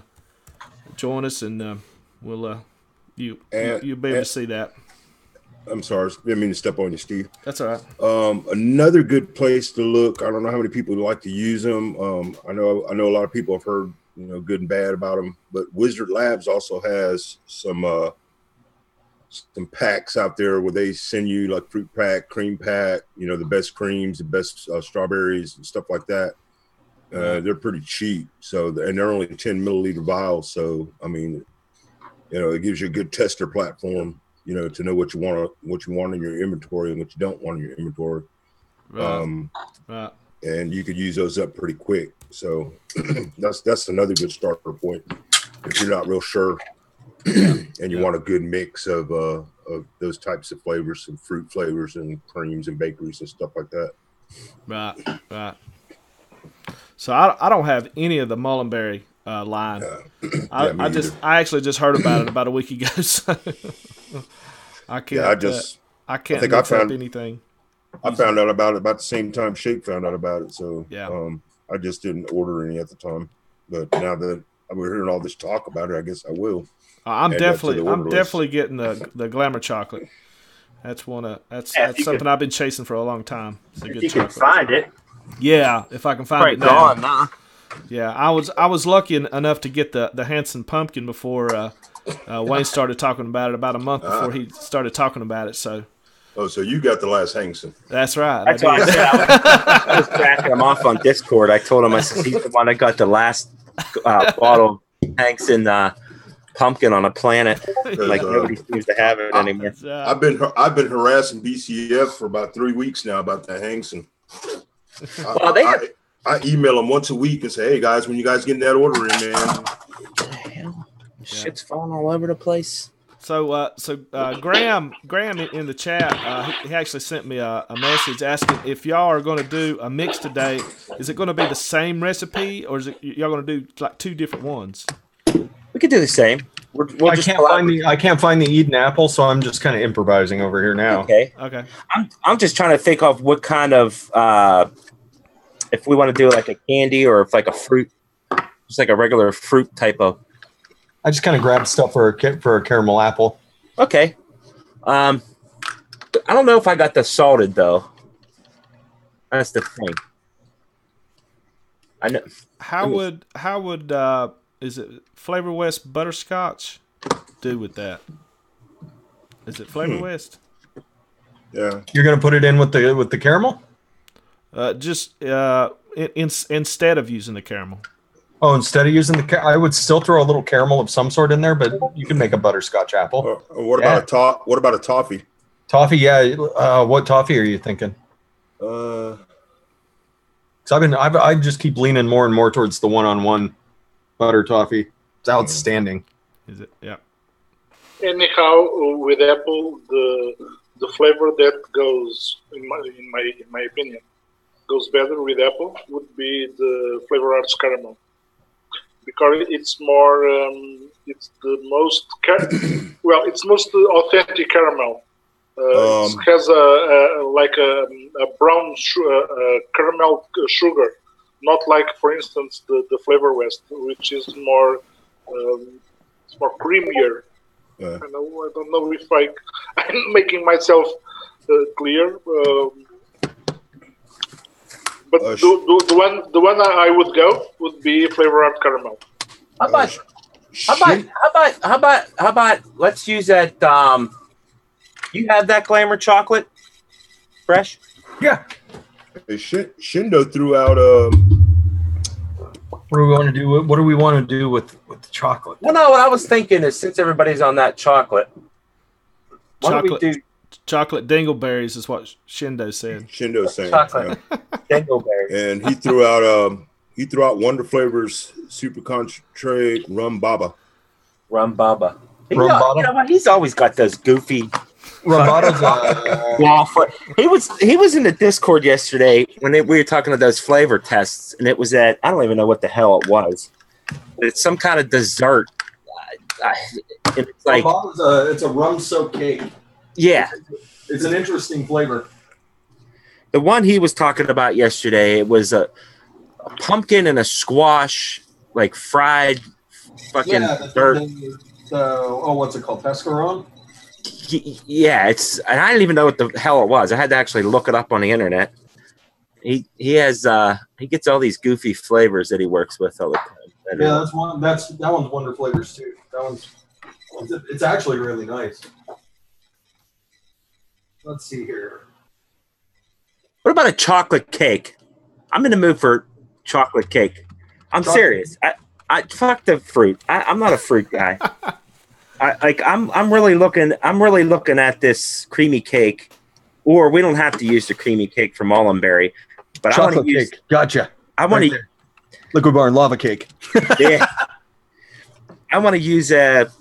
join us, and we'll you'll be able to see that. I'm sorry, I didn't mean to step on you, Steve. That's all right. Another good place to look. I don't know how many people like to use them. I know a lot of people have heard good and bad about them, but Wizard Labs also has some packs out there where they send you like fruit pack, cream pack, the best creams, the best strawberries and stuff like that. They're pretty cheap. And they're only 10 milliliter vials. So, I mean, it gives you a good tester platform, to know what you want in your inventory and what you don't want in your inventory. Right. And you could use those up pretty quick. So that's another good starter point if you're not real sure and you want a good mix of those types of flavors, some fruit flavors and creams and bakeries and stuff like that. Right. So I don't have any of the Mullenberry line. I actually just heard about it about a week ago. So I can't. I can't mix up anything. I found out about it about the same time Shake found out about it. So yeah. I just didn't order any at the time. But now that we're hearing all this talk about it, I guess I will. I'm definitely getting the Glamour chocolate. That's something I've been chasing for a long time. It's a good you chocolate. Can find it. Yeah, if I can find it now. Gone now. Yeah, I was lucky enough to get the Hanson pumpkin before Wayne started talking about it about a month before he started talking about it. So. Oh, so you got the last Hanson. That's right. That's why I said I was backing him off on Discord. I told him, I said, he's the one that got the last bottle of Hanson pumpkin on a planet. Like nobody seems to have it anymore. I've been harassing BCF for about 3 weeks now about that Hanson. I email them once a week and say, hey, guys, when you guys getting that order in, man? What the hell? Shit's falling all over the place. So Graham in the chat, he actually sent me a message asking if y'all are going to do a mix today. Is it going to be the same recipe, or is it y'all going to do like two different ones? We could do the same. I can't find the Eden apple, so I'm just kind of improvising over here now. Okay. I'm just trying to think of what kind of if we want to do like a candy or if like a fruit, just like a regular fruit type of. I just kind of grabbed stuff for a caramel apple. Okay. I don't know if I got the salted though. That's the thing. I know. How would is it Flavor West butterscotch do with that? Is it Flavor West? Yeah. You're gonna put it in with the caramel? Instead of using the caramel. Oh, instead of using I would still throw a little caramel of some sort in there, but you can make a butterscotch apple. What about a toffee? Toffee, yeah. What toffee are you thinking? I just keep leaning more and more towards the one-on-one butter toffee. It's outstanding. Is it? Yeah. Anyhow, with apple, the flavor that goes in my opinion goes better with apple would be the Flavor Arts caramel. Because it's more, it's the most, it's most authentic caramel. It has a brown caramel sugar, not like, for instance, the Flavor West, which is more, it's more creamier. I don't know if I'm making myself clear. But the one I would go would be Flavor Art caramel. How about let's use that. You have that Glamour chocolate, fresh? Yeah. Shindo threw out. What do we want to do? What do we want to do with the chocolate? Well, no. What I was thinking is, since everybody's on that chocolate, why don't we do chocolate dingleberries? Is what Shindo said. Shindo's saying chocolate dingleberries, and he threw out Wonder Flavors Super Concentrate Rum Baba. You know what? He's always got those goofy. He was in the Discord yesterday when we were talking to those flavor tests, and it was I don't even know what the hell it was. It's some kind of dessert. It's like it's a rum soaked cake. Yeah, it's an interesting flavor. The one he was talking about yesterday, it was a pumpkin and a squash, like fried fucking dessert. What's it called? Pescaron? Yeah, and I didn't even know what the hell it was. I had to actually look it up on the internet. He gets all these goofy flavors that he works with all the time. Yeah, that one's Wonder Flavors too. It's actually really nice. Let's see here. What about a chocolate cake? I'm in the mood for chocolate cake. I'm serious. I fuck the fruit. I'm not a fruit guy. I'm really looking at this creamy cake, or we don't have to use the creamy cake from Mullenberry, but chocolate I want to use. Cake. Gotcha. I want to Liquid Bar and lava cake. Yeah. I want to use that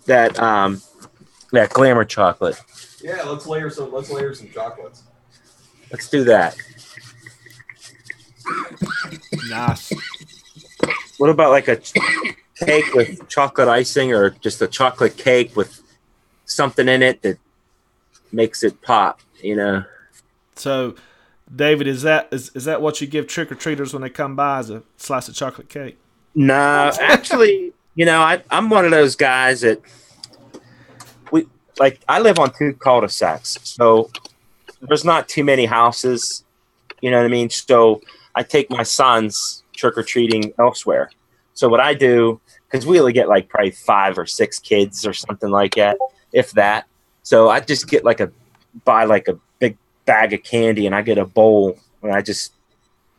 glamour chocolate. Yeah, let's layer some chocolates. Let's do that. Nice. What about like a cake with chocolate icing, or just a chocolate cake with something in it that makes it pop? You know. So, David, is that what you give trick or treaters when they come by, as a slice of chocolate cake? No, actually, you know, I'm one of those guys that I live on 2 cul-de-sacs, so there's not too many houses. You know what I mean? So I take my sons trick or treating elsewhere. So what I do, because we only get like probably 5 or 6 kids or something like that, if that. So I just get buy a big bag of candy, and I get a bowl, and I just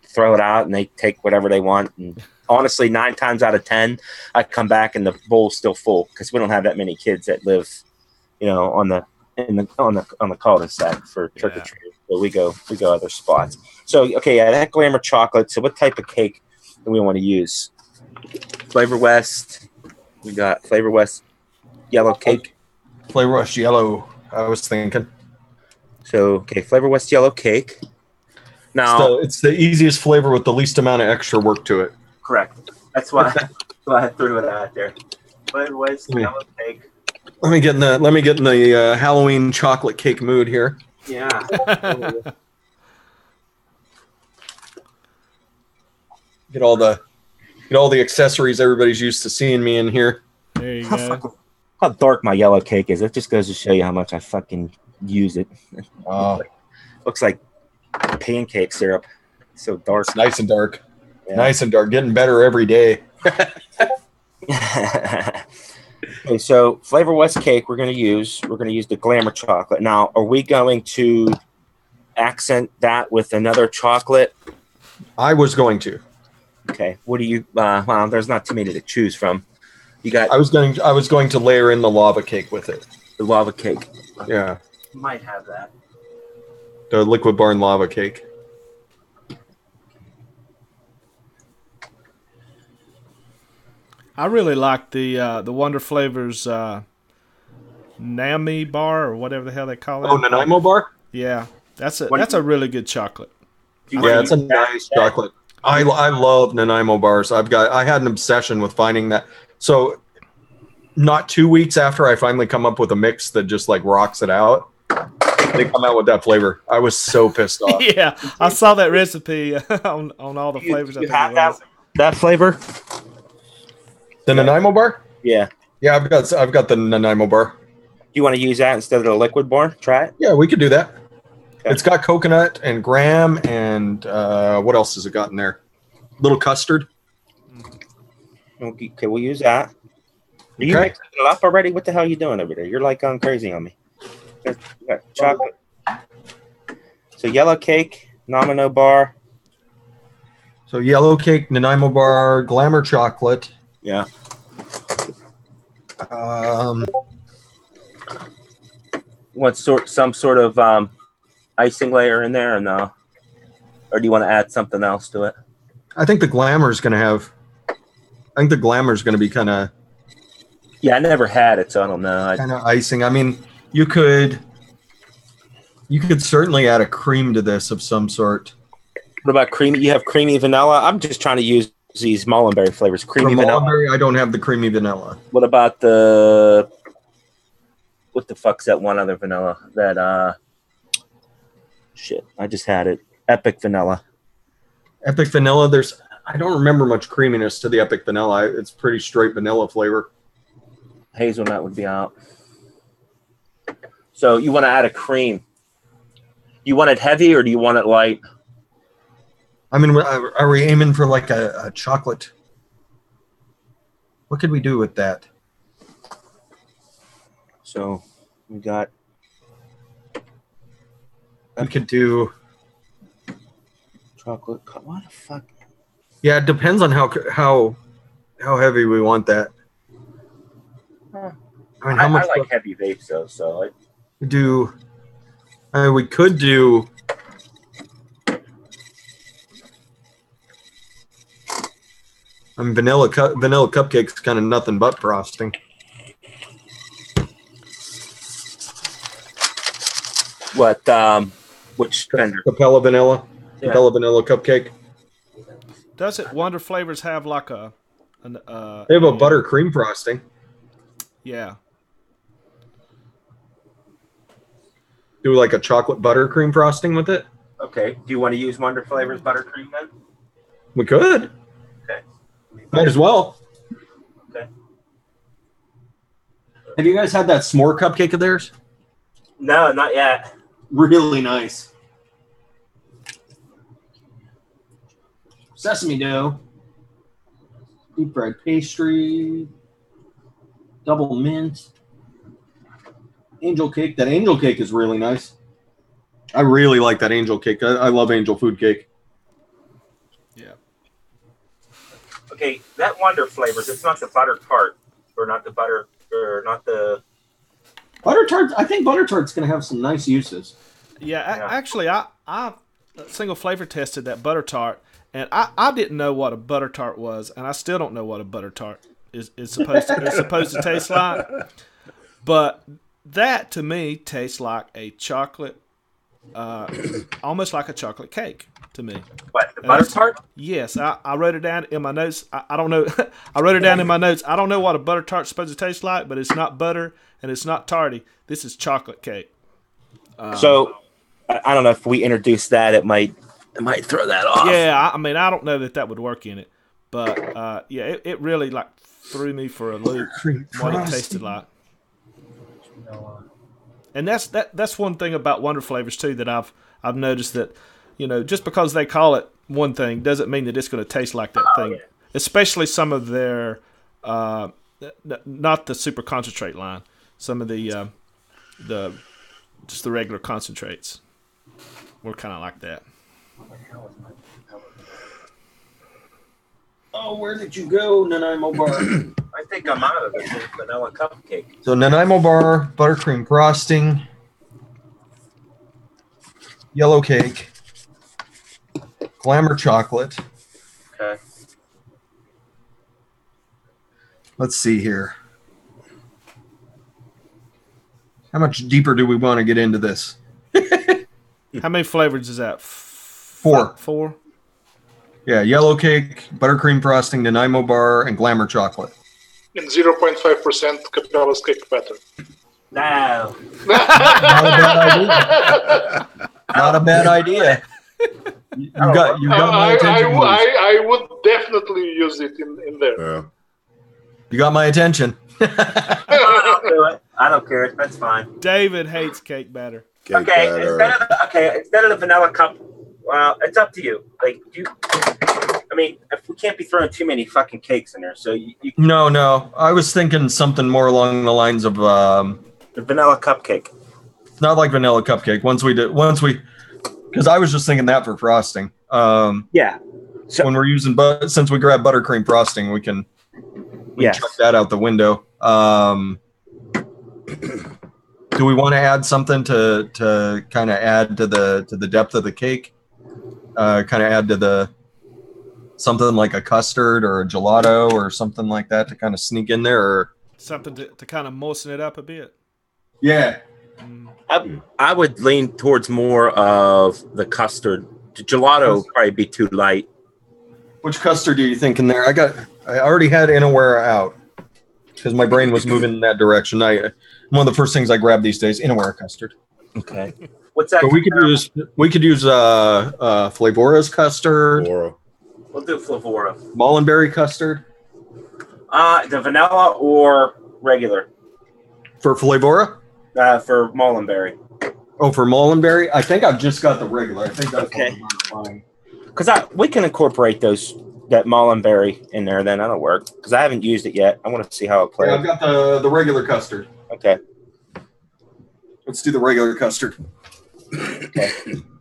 throw it out, and they take whatever they want. And honestly, 9 times out of 10, I come back and the bowl's still full, because we don't have that many kids that live, you know, on the cul-de-sac for trick or treating. So we go other spots. So okay, that glamour chocolate. So what type of cake do we want to use? Flavor West. We got Flavor West yellow cake. Flavor West yellow, I was thinking. So okay, Flavor West yellow cake. Now it's the easiest flavor with the least amount of extra work to it. Correct. That's why I threw it out there. Flavor West yellow cake. Let me get in the Halloween chocolate cake mood here. Yeah. Get all the accessories everybody's used to seeing me in here. There you go. How dark my yellow cake is. It just goes to show you how much I fucking use it. Looks like pancake syrup. It's so dark. It's nice and dark. Yeah. Nice and dark. Getting better every day. Okay, so Flavor West cake we're going to use the glamour chocolate. Now, are we going to accent that with another chocolate? I was going to. Okay. What do you well, there's not too many to choose from. You got I was going to layer in the lava cake with it. the lava cake. Yeah. You might have that. The Liquid Barn lava cake. I really like the Wonder Flavors Nami bar, or whatever the hell they call it. Oh, Nanaimo bar? Yeah, that's a really good chocolate. Yeah, it's a nice chocolate. I love Nanaimo bars. I had an obsession with finding that. So not 2 weeks after I finally come up with a mix that just like rocks it out, they come out with that flavor. I was so pissed off. Yeah, I saw that recipe on all the flavors. You have that flavor? The Nanaimo bar? Yeah. Yeah, I've got the Nanaimo bar. Do you want to use that instead of the Liquid Barn? Try it. Yeah, we could do that. Okay. It's got coconut and graham and what else has it got in there? Little custard. Okay, we'll use that. Are you mixing it up already? What the hell are you doing over there? You're like going crazy on me. You got chocolate. So yellow cake, Nanaimo bar. So yellow cake, Nanaimo bar, glamour chocolate. Yeah. Some sort of icing layer in there, or no? Or do you want to add something else to it? I think the glamour is going to be kind of. Yeah, I never had it, so I don't know. Kind of icing. I mean, you could certainly add a cream to this of some sort. What about creamy? You have creamy vanilla? I'm just trying to use these Mullenberry flavors. Creamy vanilla. Mullenberry, I don't have the creamy vanilla. What about what the fuck's that one other vanilla? That shit. I just had it. Epic vanilla. Epic vanilla. I don't remember much creaminess to the Epic vanilla. It's pretty straight vanilla flavor. Hazelnut would be out. So you want to add a cream. You want it heavy or do you want it light? I mean, are we aiming for like a chocolate? What could we do with that? So we got. We could do chocolate. What the fuck? Yeah, it depends on how heavy we want that. I mean, how much? I like heavy vapes though, so we could do. I mean, vanilla cupcake's kind of nothing but frosting. What? Which vendor? Capella vanilla. Yeah. Capella vanilla cupcake. Does it Wonder Flavors have like a? They have a buttercream frosting. Yeah. Do like a chocolate buttercream frosting with it. Okay. Do you want to use Wonder Flavors buttercream then? We could. Okay. Might as well. Okay. Have you guys had that s'more cupcake of theirs? No, not yet. Really nice. Sesame dough. Deep fried pastry. Double mint. Angel cake. That angel cake is really nice. I really like that angel cake. I love angel food cake. Yeah. Okay, that Wonder Flavors. It's not the butter tart, or not the butter, or not the Butter tart. I think butter tart's gonna have some nice uses. Yeah. Actually, I single flavor tested that butter tart, and I didn't know what a butter tart was, and I still don't know what a butter tart is supposed to taste like. But that to me tastes like a chocolate, almost like a chocolate cake to me. what? The butter tart? Yes, I wrote it down in my notes. I don't know. I wrote it down in my notes. I don't know what a butter tart's supposed to taste like, but it's not butter and it's not tarty. This is chocolate cake. So I don't know if we introduce that, it might throw that off. Yeah, I mean, I don't know that would work in it, but yeah, it really like threw me for a loop what it tasted like. And that's one thing about Wonder Flavors too that I've noticed that, you know, just because they call it one thing doesn't mean that it's going to taste like that thing. Yeah. Especially some of their not the super concentrate line, some of the just the regular concentrates were kind of like that. Oh, where did you go, Nanaimo Bar? I think I'm out of this vanilla cupcake. So Nanaimo Bar, buttercream frosting, yellow cake, glamour chocolate. Okay. Let's see here. How much deeper do we want to get into this? How many flavors is that? 4. 4? Yeah, yellow cake, buttercream frosting, Nanaimo Bar, and glamour chocolate. And 0.5% Capella's cake batter. No. Not a bad idea. You got my attention. I would definitely use it in there. Yeah. You got my attention. I'll do it. I don't care. That's fine. David hates cake batter. Cake batter. Instead of the vanilla cup, well, it's up to you. Like I mean, if we can't be throwing too many fucking cakes in there, so you No. I was thinking something more along the lines of the vanilla cupcake. Not like vanilla cupcake. Because I was just thinking that for frosting. Yeah. So when we're using, since we grab buttercream frosting, we can chuck that out the window. Do we want to add something to kind of add to the depth of the cake? Kind of add to something like a custard or a gelato or something like that to kind of sneak in there, or something to kind of moisten it up a bit. Yeah. I would lean towards more of the custard. The gelato would probably be too light. Which custard do you think in there? I already had Inawera out because my brain was moving in that direction. One of the first things I grab these days, Inawera custard. Okay. What's that? But we could use Flavora's custard. Flora. We'll do Flavora. Mullenberry custard. The vanilla or regular? For Flavora? For Mullenberry. Oh, for Mullenberry? I think I've just got the regular. I think that's okay. What I'm buying. Because we can incorporate that Mullenberry in there, then that'll work. Because I haven't used it yet. I want to see how it plays. Yeah, I've got the regular custard. Okay. Let's do the regular custard. Okay.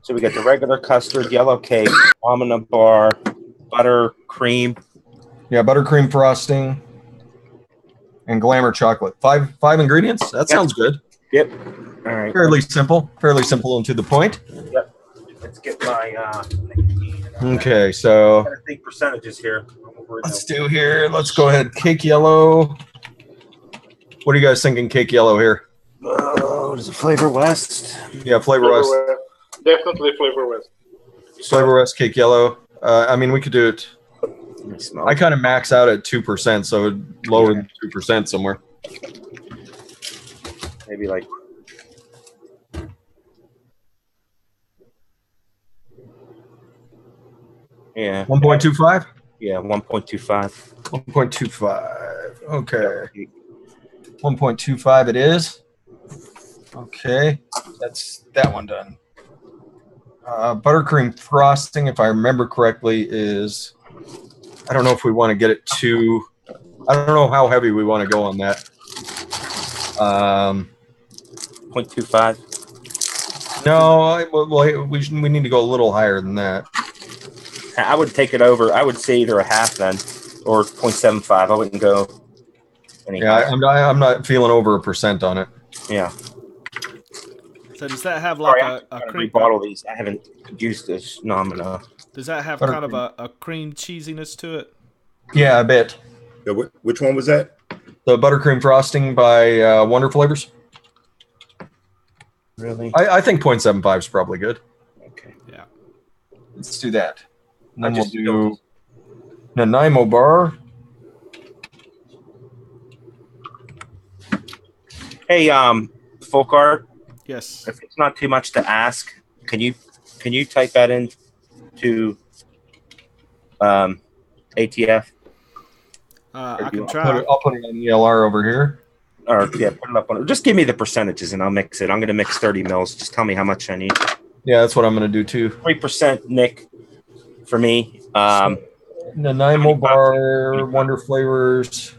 So we got the regular custard, yellow cake, almond bar, butter, cream. Yeah, buttercream frosting, and glamour chocolate. Five ingredients? That sounds good. Yep. All right. Fairly simple and to the point. Yep. Let's get my okay, so I think percentages here. Let's do here. Let's go ahead. Cake yellow. What are you guys thinking? Cake yellow here. What is it? Flavor West. Yeah, Flavor West. Definitely Flavor West. Flavor West cake yellow. I mean, we could do it. I kind of max out at 2%, so lower than 2% somewhere. Maybe like. Yeah. 1.25? Yeah, 1.25. 1.25. Okay. 1.25 it is. Okay. That's that one done. Buttercream frosting, if I remember correctly, is, I don't know if we want to get it too, I don't know how heavy we want to go on that. 0.25. No, we need to go a little higher than that. I would take it over. I would say either a half then or 0.75. I wouldn't go any higher. I'm not feeling over 1% on it. Yeah. So does that have like a cream? Bottle these. I haven't used this nomina. Does that have kind of a cream cheesiness to it? Yeah, a bit. Yeah, which one was that? The buttercream frosting by Wonder Flavors. Really? I think 0.75 is probably good. Okay. Yeah. Let's do that. And then we'll do Nanaimo bar. Hey, Folk Art. Yes. If it's not too much to ask, can you type that into ATF? I can try. I'll put it on ELR over here. Or yeah, put it up on. Just give me the percentages and I'll mix it. I'm going to mix 30 mils. Just tell me how much I need. Yeah, that's what I'm going to do too. 3%, Nick, for me. Nanaimo bar, Wonder Flavors.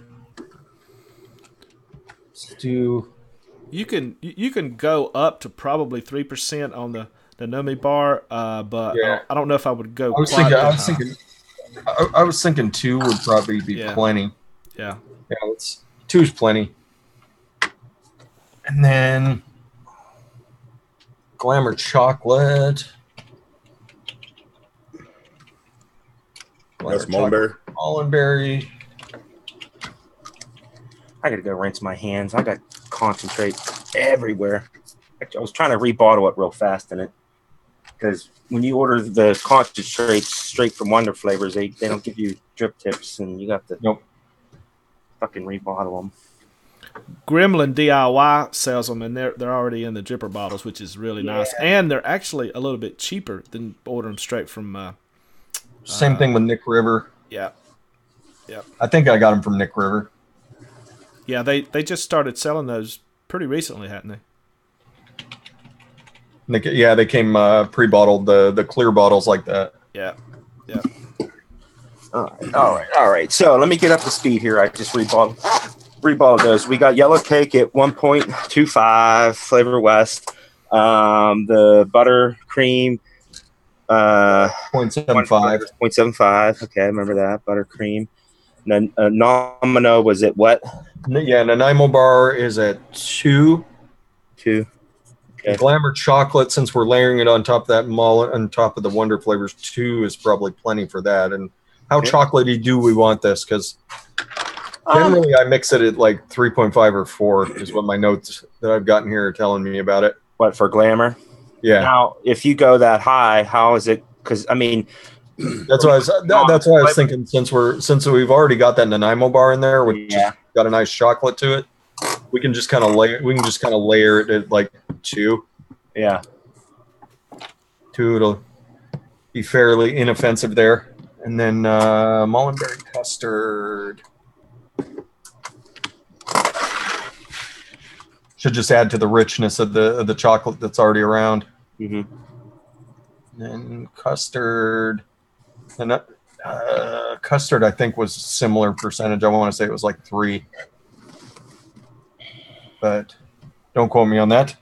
Let's do. You can go up to probably 3% on the Nomi bar, but yeah. I don't know if I would go. I was thinking 2 would probably be plenty. Yeah. Yeah, 2 is plenty. And then Glamour chocolate. That's Mullenberry. Mullenberry. I got to go rinse my hands. I got concentrate everywhere. I was trying to rebottle it real fast in it because when you order the concentrates straight from Wonder Flavors, they don't give you drip tips and you got to fucking rebottle them. Gremlin DIY sells them, and they're already in the dripper bottles, which is really nice. And they're actually a little bit cheaper than ordering them straight from. Same thing with Nick River. Yeah. I think I got them from Nick River. Yeah, they just started selling those pretty recently, hadn't they? They came pre-bottled, the clear bottles like that. Yeah. All right. So let me get up to speed here. I just rebottled those. We got yellow cake at 1.25, Flavor West. The butter cream 0.75. 0.75. Okay, I remember that. Buttercream. Nomino was at what? Yeah, Nanaimo bar is at 2. 2. Okay. Glamour chocolate, since we're layering it on top of that on top of the Wonder Flavors, 2 is probably plenty for that. And how chocolatey do we want this? Because generally I mix it at like 3.5 or 4 is what my notes that I've gotten here are telling me about it. What, for Glamour? Yeah. Now, if you go that high, how is it? Because I mean, that's why I was thinking. Since we've already got that Nanaimo bar in there, which got a nice chocolate to it, we can just kind of layer it at like 2. Yeah. 2, it'll be fairly inoffensive there, and then Mullenberry custard. Should just add to the richness of the chocolate that's already around. Mm-hmm. And custard, and custard I think was similar percentage. I want to say it was like 3, but don't quote me on that.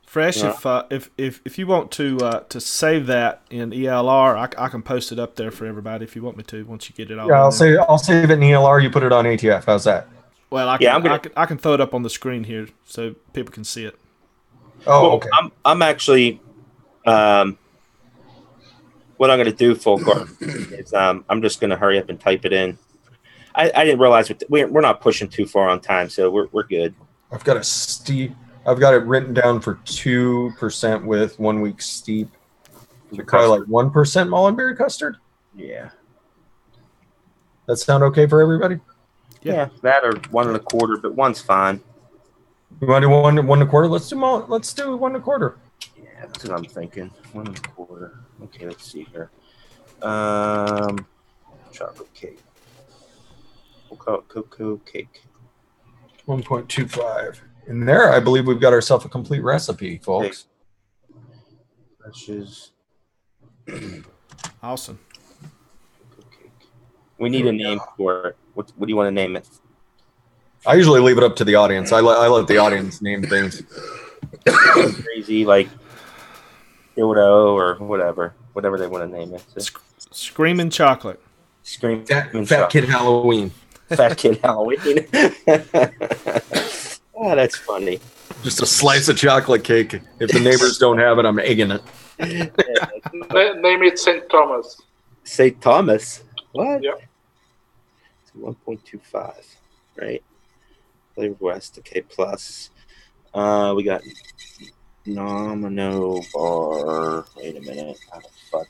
Fresh, if you want to save that in ELR, I can post it up there for everybody if you want me to. Once you get it all. Yeah, I'll save it in ELR. You put it on ATF. How's that? Well, I can throw it up on the screen here so people can see it. Oh, okay. I'm actually, what I'm going to do, folk art, is I'm just going to hurry up and type it in. I didn't realize we're not pushing too far on time, so we're good. I've got it written down for 2% with 1 week steep. Probably like 1% Mullenberry custard. Yeah. That sound okay for everybody? Yeah, that or 1 1/4, but 1's fine. You want to do 1 1/4? Let's do 1 1/4. Yeah, that's what I'm thinking. 1 1/4. Okay, let's see here. Chocolate cake. We'll call it cocoa cake. 1.25. In there, I believe we've got ourselves a complete recipe, folks. Brushes. Awesome. We need a name for it. What do you want to name it? I usually leave it up to the audience. I let the audience name things. Crazy, like dildo or whatever they want to name it. Screaming chocolate. Screaming Fat Kid Halloween. Fat Kid Halloween. Oh, that's funny. Just a slice of chocolate cake. If the neighbors don't have it, I'm egging it. Name it St. Thomas. St. Thomas? What? Yeah. 1.25, right? Flavor West, okay, plus. We got Nomino Bar. Wait a minute. How the fuck?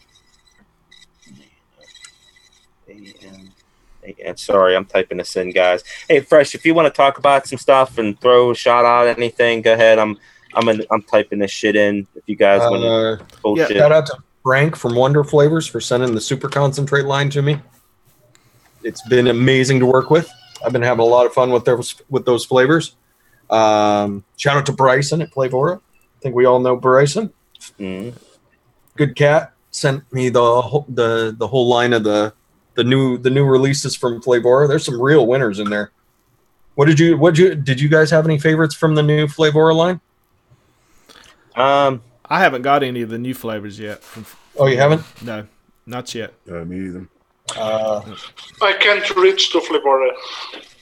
Sorry, I'm typing this in, guys. Hey, Fresh, if you want to talk about some stuff and throw a shot out anything, go ahead. I'm typing this shit in. If you guys want to bullshit. Shout out to Frank from Wonder Flavors for sending the super concentrate line to me. It's been amazing to work with. I've been having a lot of fun with those flavors. Shout out to Bryson at Flavora. I think we all know Bryson. Mm. Good cat. Sent me the whole line of the new releases from Flavora. There's some real winners in there. Did you guys have any favorites from the new Flavora line? I haven't got any of the new flavors yet. Oh, you haven't? No, not yet. Me either. I can't reach to Flavora.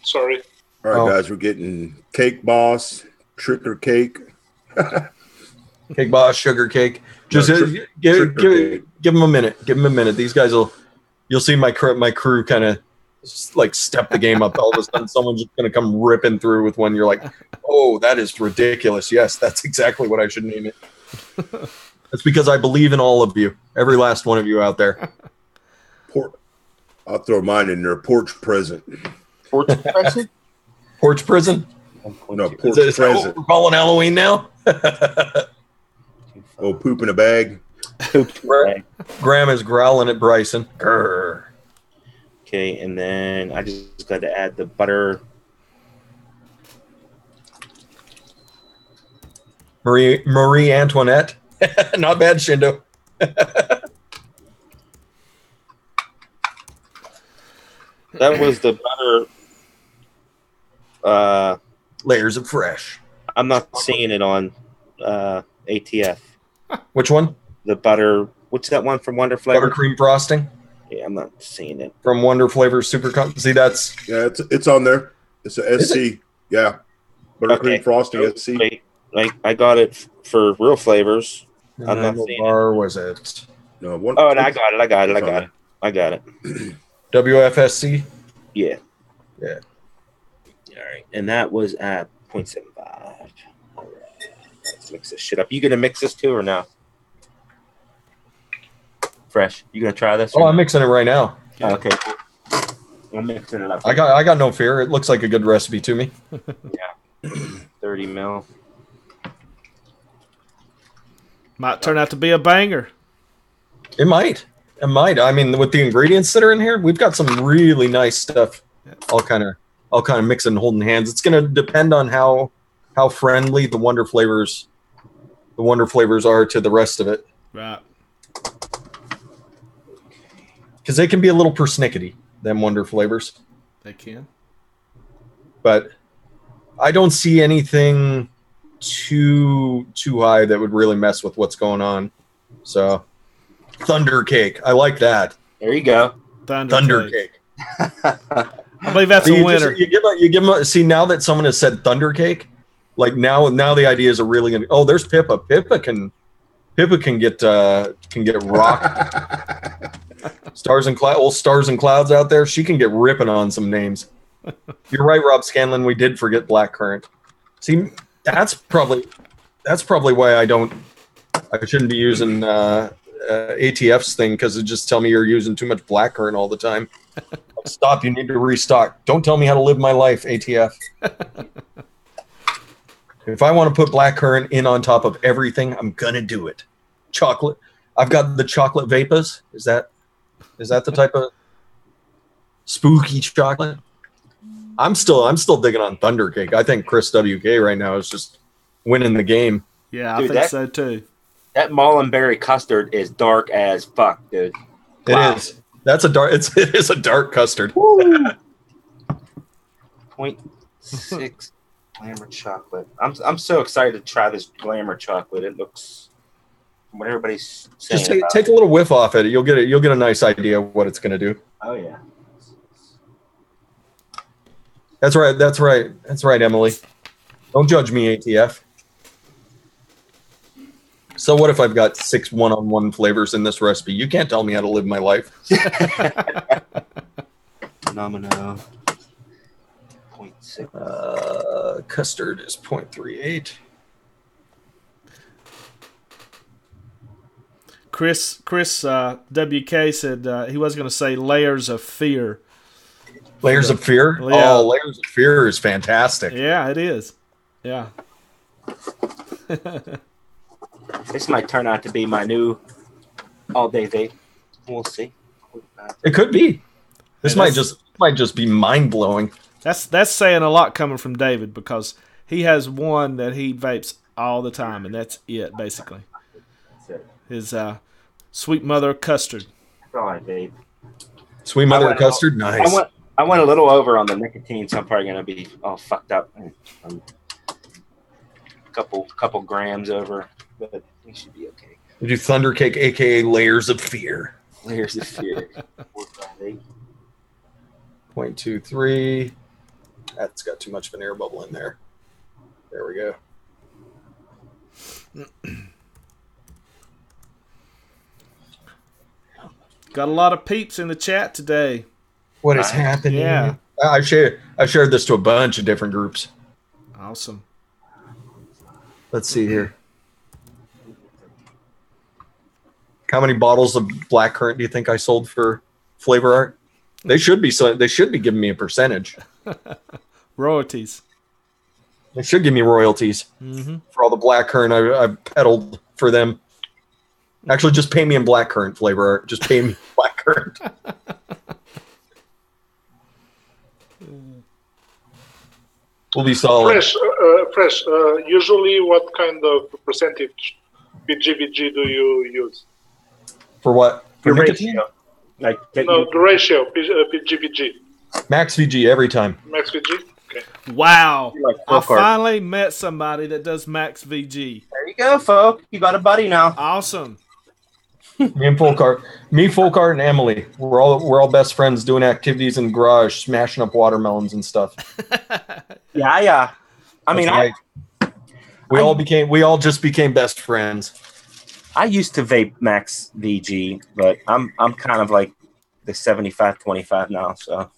Sorry. All right, guys, we're getting Cake Boss, Tricker Cake. Cake Boss, Sugar Cake. Just give them a minute. Give them a minute. These guys you'll see my crew kind of like step the game up. All of a sudden, someone's just going to come ripping through with one. You're like, oh, that is ridiculous. Yes, that's exactly what I should name it. That's because I believe in all of you, every last one of you out there. I'll throw mine in there. Porch Present. Porch Present? Porch Prison? No, Porch Present. We're calling Halloween now? Oh, poop in a bag. Graham is growling at Bryson. Grr. Okay, and then I just got to add the butter. Marie Antoinette. Not bad, Shindo. That was the butter. Layers of fresh. I'm not seeing it on ATF. Which one? The butter. What's that one from Wonder Flavor? Buttercream frosting. Yeah, I'm not seeing it. From Wonder Flavor Super. See, that's it's on there. It's a SC. Yeah, buttercream frosting SC. Wait, I got it for Real Flavors. I'm not seeing it. Was it? No. Oh, and I got it. I got it. WFSC. Yeah. Yeah. All right, and that was at 0.75. All right. Let's mix this shit up. You gonna mix this too or no? Fresh. You gonna try this? Oh, I'm mixing it right now. Oh, okay. I'm mixing it up. I got no fear. It looks like a good recipe to me. Yeah. 30 mil. Might turn out to be a banger. It might. I mean, with the ingredients that are in here, we've got some really nice stuff. All kind of mixing and holding hands. It's going to depend on how friendly the Wonder Flavors are to the rest of it. Right. Because they can be a little persnickety, them Wonder Flavors. They can. But I don't see anything too high that would really mess with what's going on. So, Thunder Cake. I like that. There you go. Thunder Cake. I believe that's a winner. You give them. See, now that someone has said Thunder Cake, like now the ideas are really going to. Oh, there's Pippa. Pippa Pippa can get rocked. Old stars and clouds out there. She can get ripping on some names. You're right, Rob Scanlon. We did forget blackcurrant. See, that's probably why I shouldn't be using ATF's thing, because it just tell me you're using too much blackcurrant all the time. Stop! You need to restock. Don't tell me how to live my life, ATF. If I want to put blackcurrant in on top of everything, I'm gonna do it. Chocolate. I've got the chocolate vapas. Is that the type of spooky chocolate? I'm still digging on Thunder Cake. I think Chris WK right now is just winning the game. Yeah, I think so too. That Mullenberry custard is dark as fuck, dude. Wow. It is. It is a dark custard. 0.6 glamour chocolate. I'm so excited to try this glamour chocolate. It looks what everybody's saying. Just take a little whiff off it. You'll get a nice idea of what it's going to do. Oh yeah. That's right, Emily. Don't judge me, ATF. So what if I've got 6 one-on-one flavors in this recipe? You can't tell me how to live my life. Phenomenal. 0.6. Custard is 0.38. Chris WK said he was going to say layers of fear. Layers of fear? Yeah. Oh, layers of fear is fantastic. Yeah, it is. Yeah. This might turn out to be my new all-day vape. We'll see. It could be. This might just be mind-blowing. That's saying a lot coming from David, because he has one that he vapes all the time, and that's it, basically. That's it. His Sweet Mother Custard. That's all I vape. Sweet Mother Custard? Nice. I went a little over on the nicotine, so I'm probably going to be all fucked up. A couple grams over, but we should be okay. We do Thunder Cake, a.k.a. Layers of Fear. Layers of Fear. 0.23. That's got too much of an air bubble in there. There we go. Got a lot of peeps in the chat today. What is happening? Yeah. I shared this to a bunch of different groups. Awesome. Let's see here. How many bottles of blackcurrant do you think I sold for Flavor Art? They should be giving me a percentage. Royalties. They should give me royalties for all the blackcurrant I've peddled for them. Actually, just pay me in blackcurrant, Flavor Art. Just pay me blackcurrant. We'll be solid. Fresh. Usually, what kind of percentage PGVG do you use? For what? For The nicotine? ratio. The ratio PGVG. Max VG every time. Max VG. Okay. Wow. Like I finally met somebody that does Max VG. There you go, folk. You got a buddy now. Awesome. Me, Folkart, and Emily. We're all best friends doing activities in the garage, smashing up watermelons and stuff. Yeah. I mean, right. We all just became best friends. I used to vape Max VG, but I'm kind of like the 75-25 now, so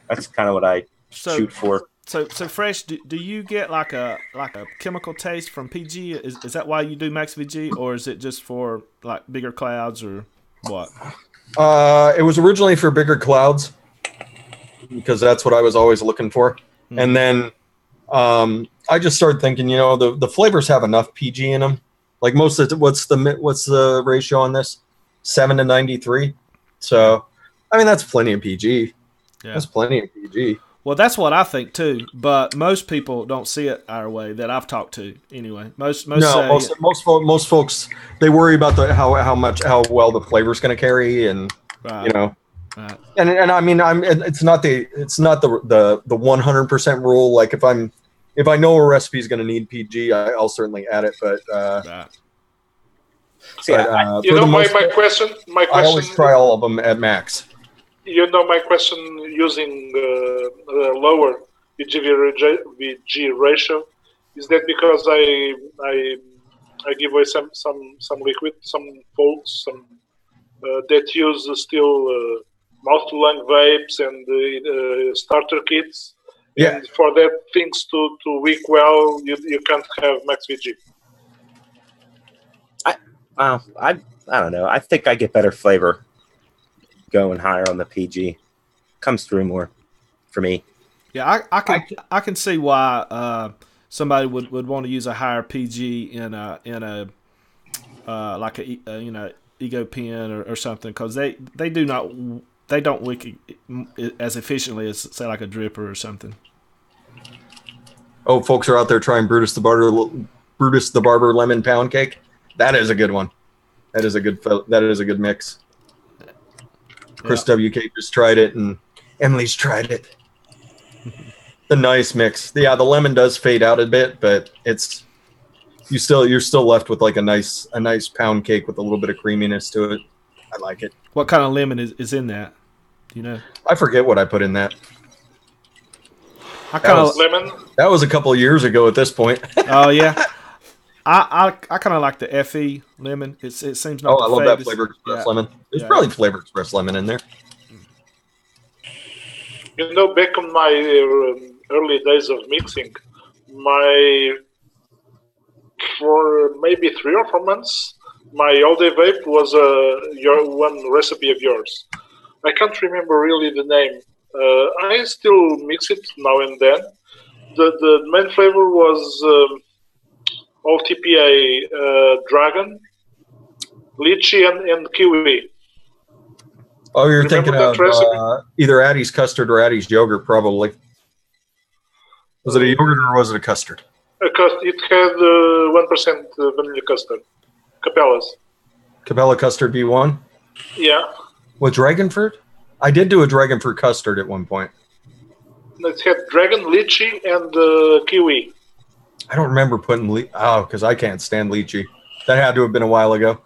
that's kind of what I shoot for. So Fresh, do you get like a chemical taste from PG? Is that why you do Max VG, or is it just for like bigger clouds or what? It was originally for bigger clouds because that's what I was always looking for, and then I just started thinking, the flavors have enough PG in them. Like most of what's the ratio on this? 7-93. So, I mean, that's plenty of PG. Yeah. That's plenty of PG. Well, that's what I think too, but most people don't see it our way that I've talked to. Anyway, most folks, they worry about how well the flavor's going to carry, and Right. And I mean, it's not the 100% rule. Like if I know a recipe is going to need PG, I'll certainly add it. But my question. I always try all of them at max. My question using lower VG ratio is that because I give away some liquid, some folks, some that use still mouth-to-lung vapes and starter kits. Yeah. And for that things to work well, you can't have Max VG. I don't know. I think I get better flavor going higher on the PG. Comes through more for me. Yeah, I can see why somebody would want to use a higher PG in a like a Ego Pen or something, because they don't wick as efficiently as, say, like a dripper or something. Oh, folks are out there trying Brutus the Barber lemon pound cake. That is a good one. That is a good mix. Chris WK just tried it, and Emily's tried it. The nice mix. Yeah, the lemon does fade out a bit, but you're still left with like a nice pound cake with a little bit of creaminess to it. I like it. What kind of lemon is in that? Do you know? I forget what I put in that. Lemon. That was a couple of years ago at this point. Oh yeah. I kind of like the FE lemon. It seems not. Oh, I love that Flavor Express lemon. There's probably Flavor Express lemon in there. Back in my early days of mixing, for maybe 3 or 4 months, my all-day vape was one recipe of yours. I can't remember really the name. I still mix it now and then. The main flavor was all TPA dragon, lychee, and kiwi. Oh, you're thinking of either Addie's custard or Addie's yogurt, probably. Was it a yogurt or was it a custard? It had 1% vanilla custard. Cabela's. Cabela custard V1? Yeah. With dragon fruit? I did do a dragon fruit custard at one point. It had dragon, lychee, and kiwi. I don't remember putting because I can't stand lychee. That had to have been a while ago.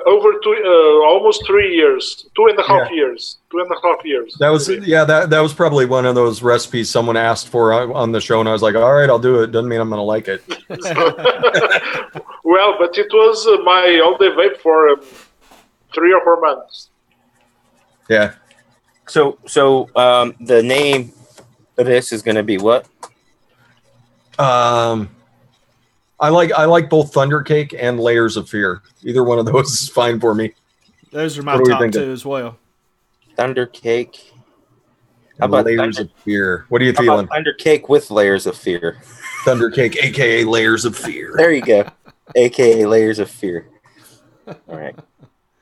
Over almost 3 years, 2.5 years, 2.5 years. That was that was probably one of those recipes someone asked for on the show, and I was like, all right, I'll do it. Doesn't mean I'm going to like it. Well, but it was my all-day vape for 3 or 4 months. Yeah. So the name of this is going to be what? I like both Thunder Cake and Layers of Fear. Either one of those is fine for me. Those are my top two as well. Thunder Cake. How about Layers of Fear? What are you feeling? Thunder Cake with Layers of Fear. Thunder Cake, a.k.a. Layers of Fear. There you go. A.k.a. Layers of Fear. All right.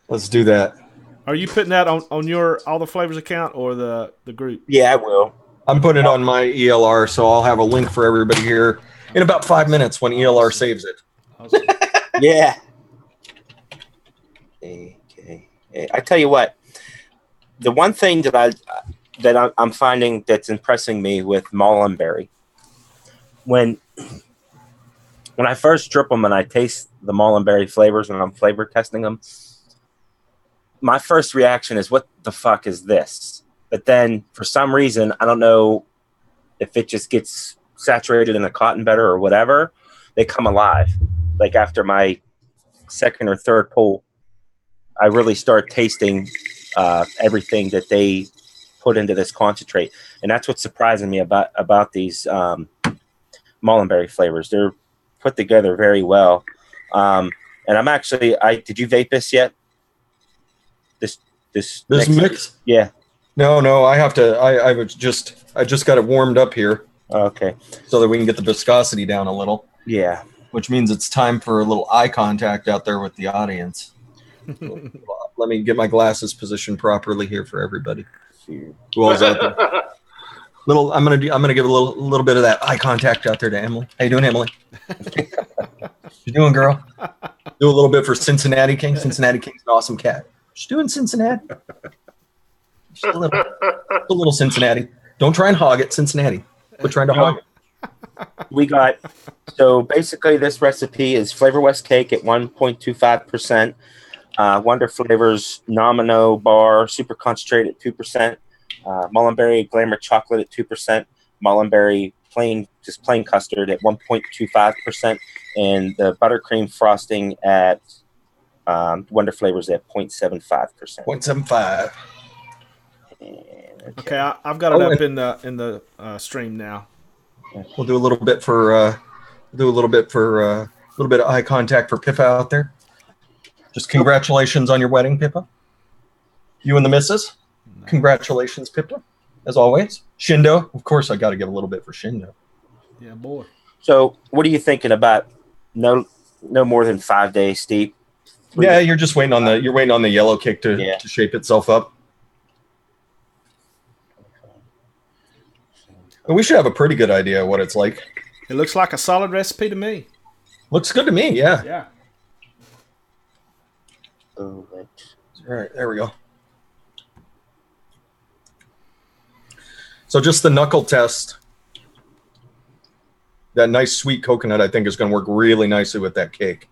Let's do that. Are you putting that on your All the Flavors account or the group? Yeah, I will. I'm putting it on my ELR, so I'll have a link for everybody here in about 5 minutes when ELR saves it. Yeah. I tell you what, the one thing that I'm finding that's impressing me with Mullenberry, when I first drip them and I taste the Mullenberry flavors when I'm flavor testing them, my first reaction is, what the fuck is this? But then for some reason, I don't know if it just gets saturated in the cotton better or whatever, they come alive. Like after my second or third pull, I really start tasting everything that they put into this concentrate. And that's what's surprising me about these Mullenberry flavors. They're put together very well. And I'm actually, did you vape this yet? This mix? Yeah. No, I have to. I just got it warmed up here. Okay. So that we can get the viscosity down a little. Yeah. Which means it's time for a little eye contact out there with the audience. So, let me get my glasses positioned properly here for everybody. Who all's out there? I'm gonna give a little bit of that eye contact out there to Emily. How you doing, Emily? You doing, girl? Do a little bit for Cincinnati King. Cincinnati King's an awesome cat. She's doing Cincinnati. Just a little Cincinnati. Don't try and hog it, Cincinnati. We're trying to hog it. So basically this recipe is Flavor West cake at 1.25%, Wonder Flavors Nomino Bar Super Concentrate at 2%, Mullenberry Glamour Chocolate at 2%, Mullenberry plain custard at 1.25%, and the buttercream frosting at Wonder Flavors at 0.75%. 0.75. Okay, I've got it up in the stream now. We'll do a little bit for a little bit of eye contact for Pippa out there. Just congratulations on your wedding, Pippa. You and the missus. Congratulations, Pippa. As always. Shindo. Of course, I got to give a little bit for Shindo. Yeah, boy. So, what are you thinking about? No more than 5 days steep. Yeah, you're just waiting on the yellow cake to shape itself up. And we should have a pretty good idea of what it's like. It looks like a solid recipe to me. Looks good to me, yeah. Yeah. All right, there we go. So just the knuckle test. That nice sweet coconut, I think, is going to work really nicely with that cake.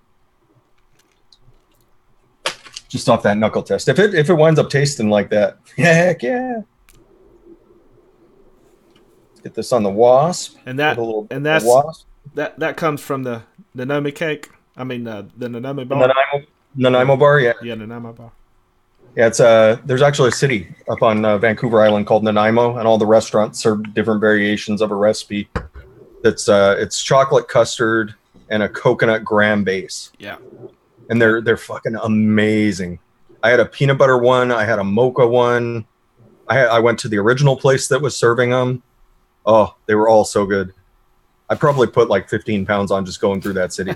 Just off that knuckle test. If it winds up tasting like that, heck yeah. Let's get this on the wasp. And that comes from the Nanaimo cake. I mean the Nanaimo bar. Nanaimo bar, yeah. Yeah, Nanaimo bar. Yeah, it's there's actually a city up on Vancouver Island called Nanaimo, and all the restaurants serve different variations of a recipe. That's it's chocolate custard and a coconut graham base. Yeah, and they're fucking amazing. I had a peanut butter one. I had a mocha one. I went to the original place that was serving them. Oh, they were all so good. I probably put like 15 pounds on just going through that city.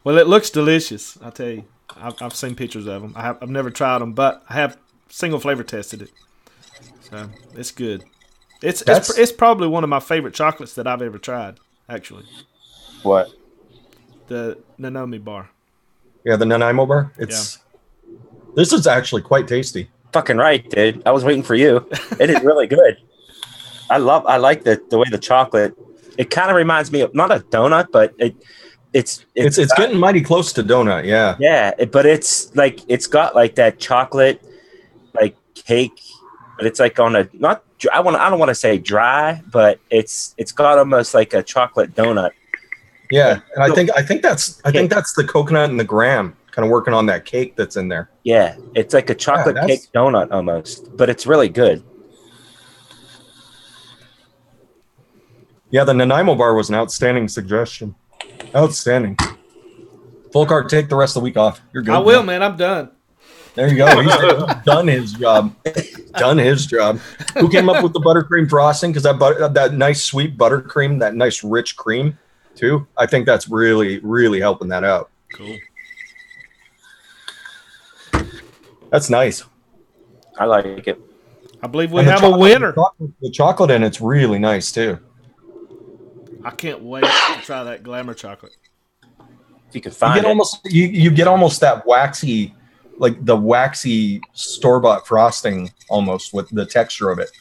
Well, it looks delicious. I'll tell you. I've seen pictures of them. I've never tried them, but I have single flavor tested it. So it's good. It's probably one of my favorite chocolates that I've ever tried, actually. What? The Nanaimo bar. Yeah, the Nanaimo bar. This is actually quite tasty. Fucking right, dude. I was waiting for you. It is really good. I like the way the chocolate. It kind of reminds me of not a donut, but it's getting mighty close to donut. Yeah. Yeah, but it's got like that chocolate like cake, but it's like on a not. I don't want to say dry, but it's got almost like a chocolate donut. Yeah, and I think that's the coconut and the graham kind of working on that cake that's in there. Yeah, it's like a chocolate cake donut almost, but it's really good. Yeah, the Nanaimo bar was an outstanding suggestion. Outstanding. Volkart, take the rest of the week off. You're good. I will, man. I'm done. There you go. He's done his job. Done his job. Who came up with the buttercream frosting? Because that nice sweet buttercream, that nice rich cream, too. I think that's really, really helping that out. Cool. That's nice. I like it. I believe we have a winner. The chocolate in it's really nice, too. I can't wait to try that glamour chocolate. If you can find it. You get almost that waxy, like the waxy store-bought frosting almost with the texture of it.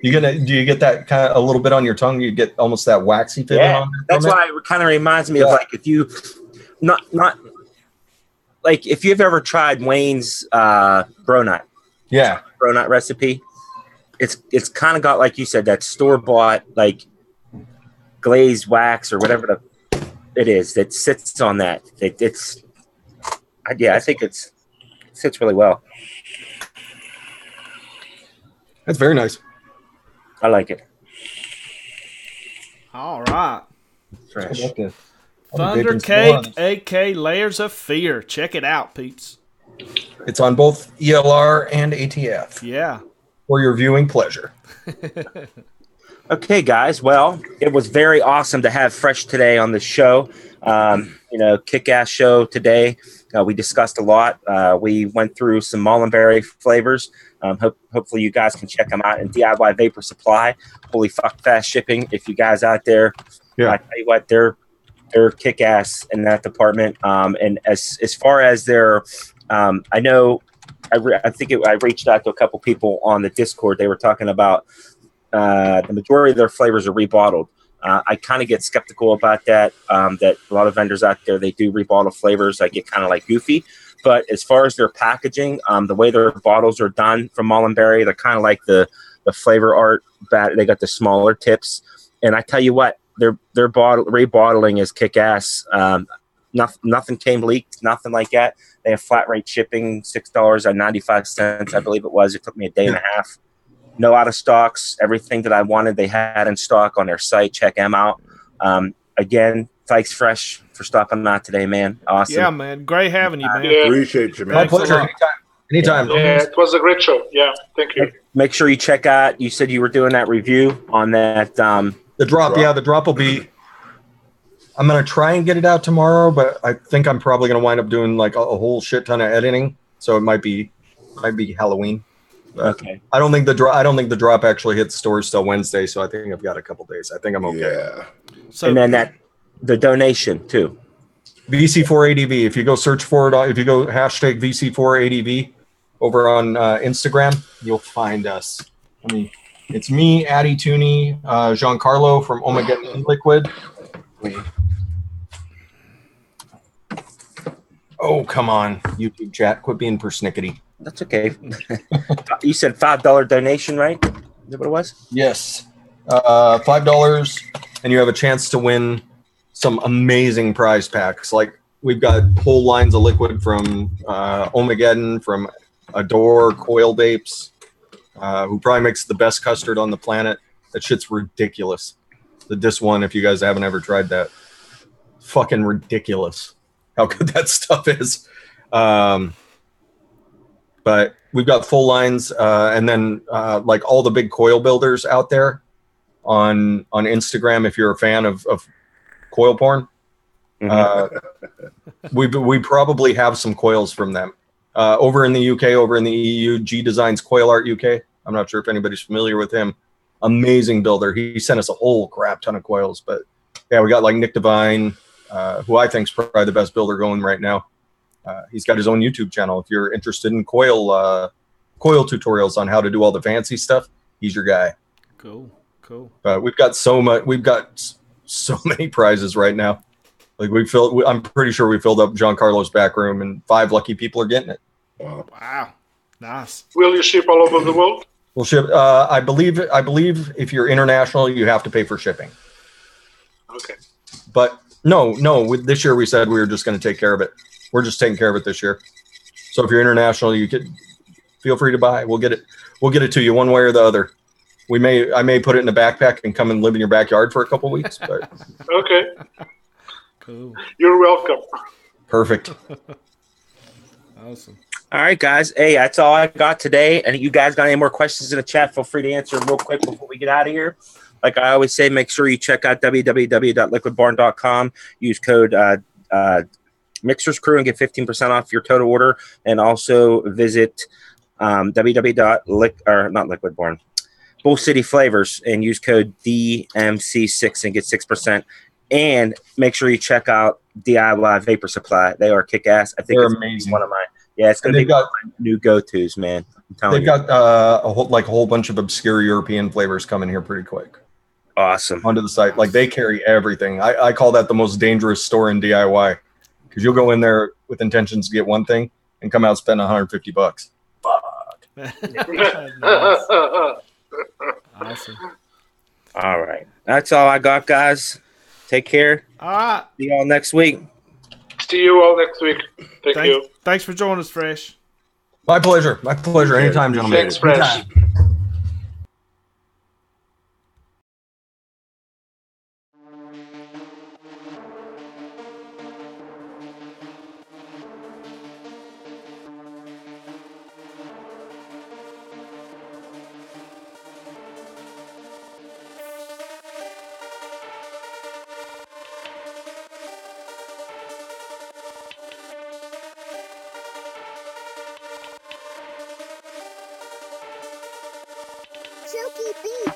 Do you get that kind of a little bit on your tongue? You get almost that waxy feeling on it? That's why it kind of reminds me of like if you not like if you've ever tried Wayne's Bronut. Yeah. Bronut recipe. It's kind of got, like you said, that store-bought like glazed wax or whatever it is that sits on that. I think it sits really well. That's very nice. I like it. All right. Fresh. Thunder Cake, AK Layers of Fear. Check it out, peeps. It's on both ELR and ATF. Yeah. For your viewing pleasure. Okay, guys. Well, it was very awesome to have Fresh today on the show. Kick-ass show today. We discussed a lot. We went through some Mullenberry flavors. Hopefully you guys can check them out in DIY Vapor Supply. Holy fuck, fast shipping. If you guys out there, I tell you what, they're kick-ass in that department. And as far as their, I know, I think I reached out to a couple people on the Discord. They were talking about the majority of their flavors are rebottled. I kind of get skeptical about that. That a lot of vendors out there, they do rebottle flavors. I get kind of like goofy. But as far as their packaging, the way their bottles are done from Mullenberry, they're kind of like the the flavor art bat. They got the smaller tips, and I tell you what, their rebottling is kick ass. Nothing came leaked, nothing like that. They have flat rate shipping, $6.95, I believe it was. It took me a day and a half. No out of stocks. Everything that I wanted, they had in stock on their site. Check them out. Again, thanks, Fresh, for stopping out today, man. Awesome. Yeah, man. Great having you, man. Yeah. Appreciate you, man. My pleasure. Anytime. Yeah, it was a great show. Yeah, thank you. Make sure you check out. You said you were doing that review on that. The drop. Yeah, the drop will be. I'm gonna try and get it out tomorrow, but I think I'm probably gonna wind up doing like a whole shit ton of editing, so it might be Halloween. Okay. I don't think the drop actually hits stores till Wednesday, so I think I've got a couple days. I think I'm okay. Yeah. So, And then the donation too. VC4ADV. If you go search for it, if you go hashtag VC4ADV over on Instagram, you'll find us. It's me, Addy Tooney, Giancarlo from Omega Liquid. Wait. Oh, come on, YouTube chat. Quit being persnickety. That's okay. You said $5 donation, right? Is that what it was? Yes. $5, and you have a chance to win some amazing prize packs. Like, we've got whole lines of liquid from Omegeddon, from Adore, Coil Vapes, who probably makes the best custard on the planet. That shit's ridiculous. The Dis One, if you guys haven't ever tried that. Fucking ridiculous how good that stuff is. But we've got full lines, and then like all the big coil builders out there on Instagram, if you're a fan of coil porn, we probably have some coils from them. Over in the UK, over in the EU, G Designs Coil Art UK. I'm not sure if anybody's familiar with him. Amazing builder. He sent us a whole crap ton of coils. But yeah, we got like Nick Devine, who I think is probably the best builder going right now. He's got his own YouTube channel. If you're interested in coil tutorials on how to do all the fancy stuff, he's your guy. Cool. But we've got so many prizes right now. Like I'm pretty sure we filled up Giancarlo's back room, and 5 lucky people are getting it. Wow. Nice. Will you ship all over the world? We'll ship. I believe if you're international, you have to pay for shipping. Okay. But no. This year we said we were just going to take care of it. We're just taking care of it this year. So if you're international, you could feel free to buy. We'll get it. We'll get it to you one way or the other. I may put it in a backpack and come and live in your backyard for a couple of weeks. But Okay. Cool. You're welcome. perfect. Awesome. All right, guys. Hey, that's all I got today. And you guys got any more questions in the chat? Feel free to answer them real quick before we get out of here. Like I always say, make sure you check out www.liquidbarn.com. Use code Mixers Crew and get 15% off your total order. And also visit Bull City Flavors and use code DMC6 and get 6%. And make sure you check out DIY Vapor Supply. They are kick ass. I think They're it's amazing. one of mine. Yeah, it's going to be one of my new go-tos, man. I'm telling They've you. got a whole bunch of obscure European flavors coming here pretty quick Awesome. onto the site. Like, they carry everything. I call that the most dangerous store in DIY, because you'll go in there with intentions to get one thing and come out spend $150. Fuck. Nice. Awesome. All right. That's all I got, guys. Take care. All right. See y'all next week. See you all next week. Thank you. Thanks for joining us, Fresh. My pleasure. Anytime, gentlemen. Thanks, Fresh. Anytime. Chuki beat.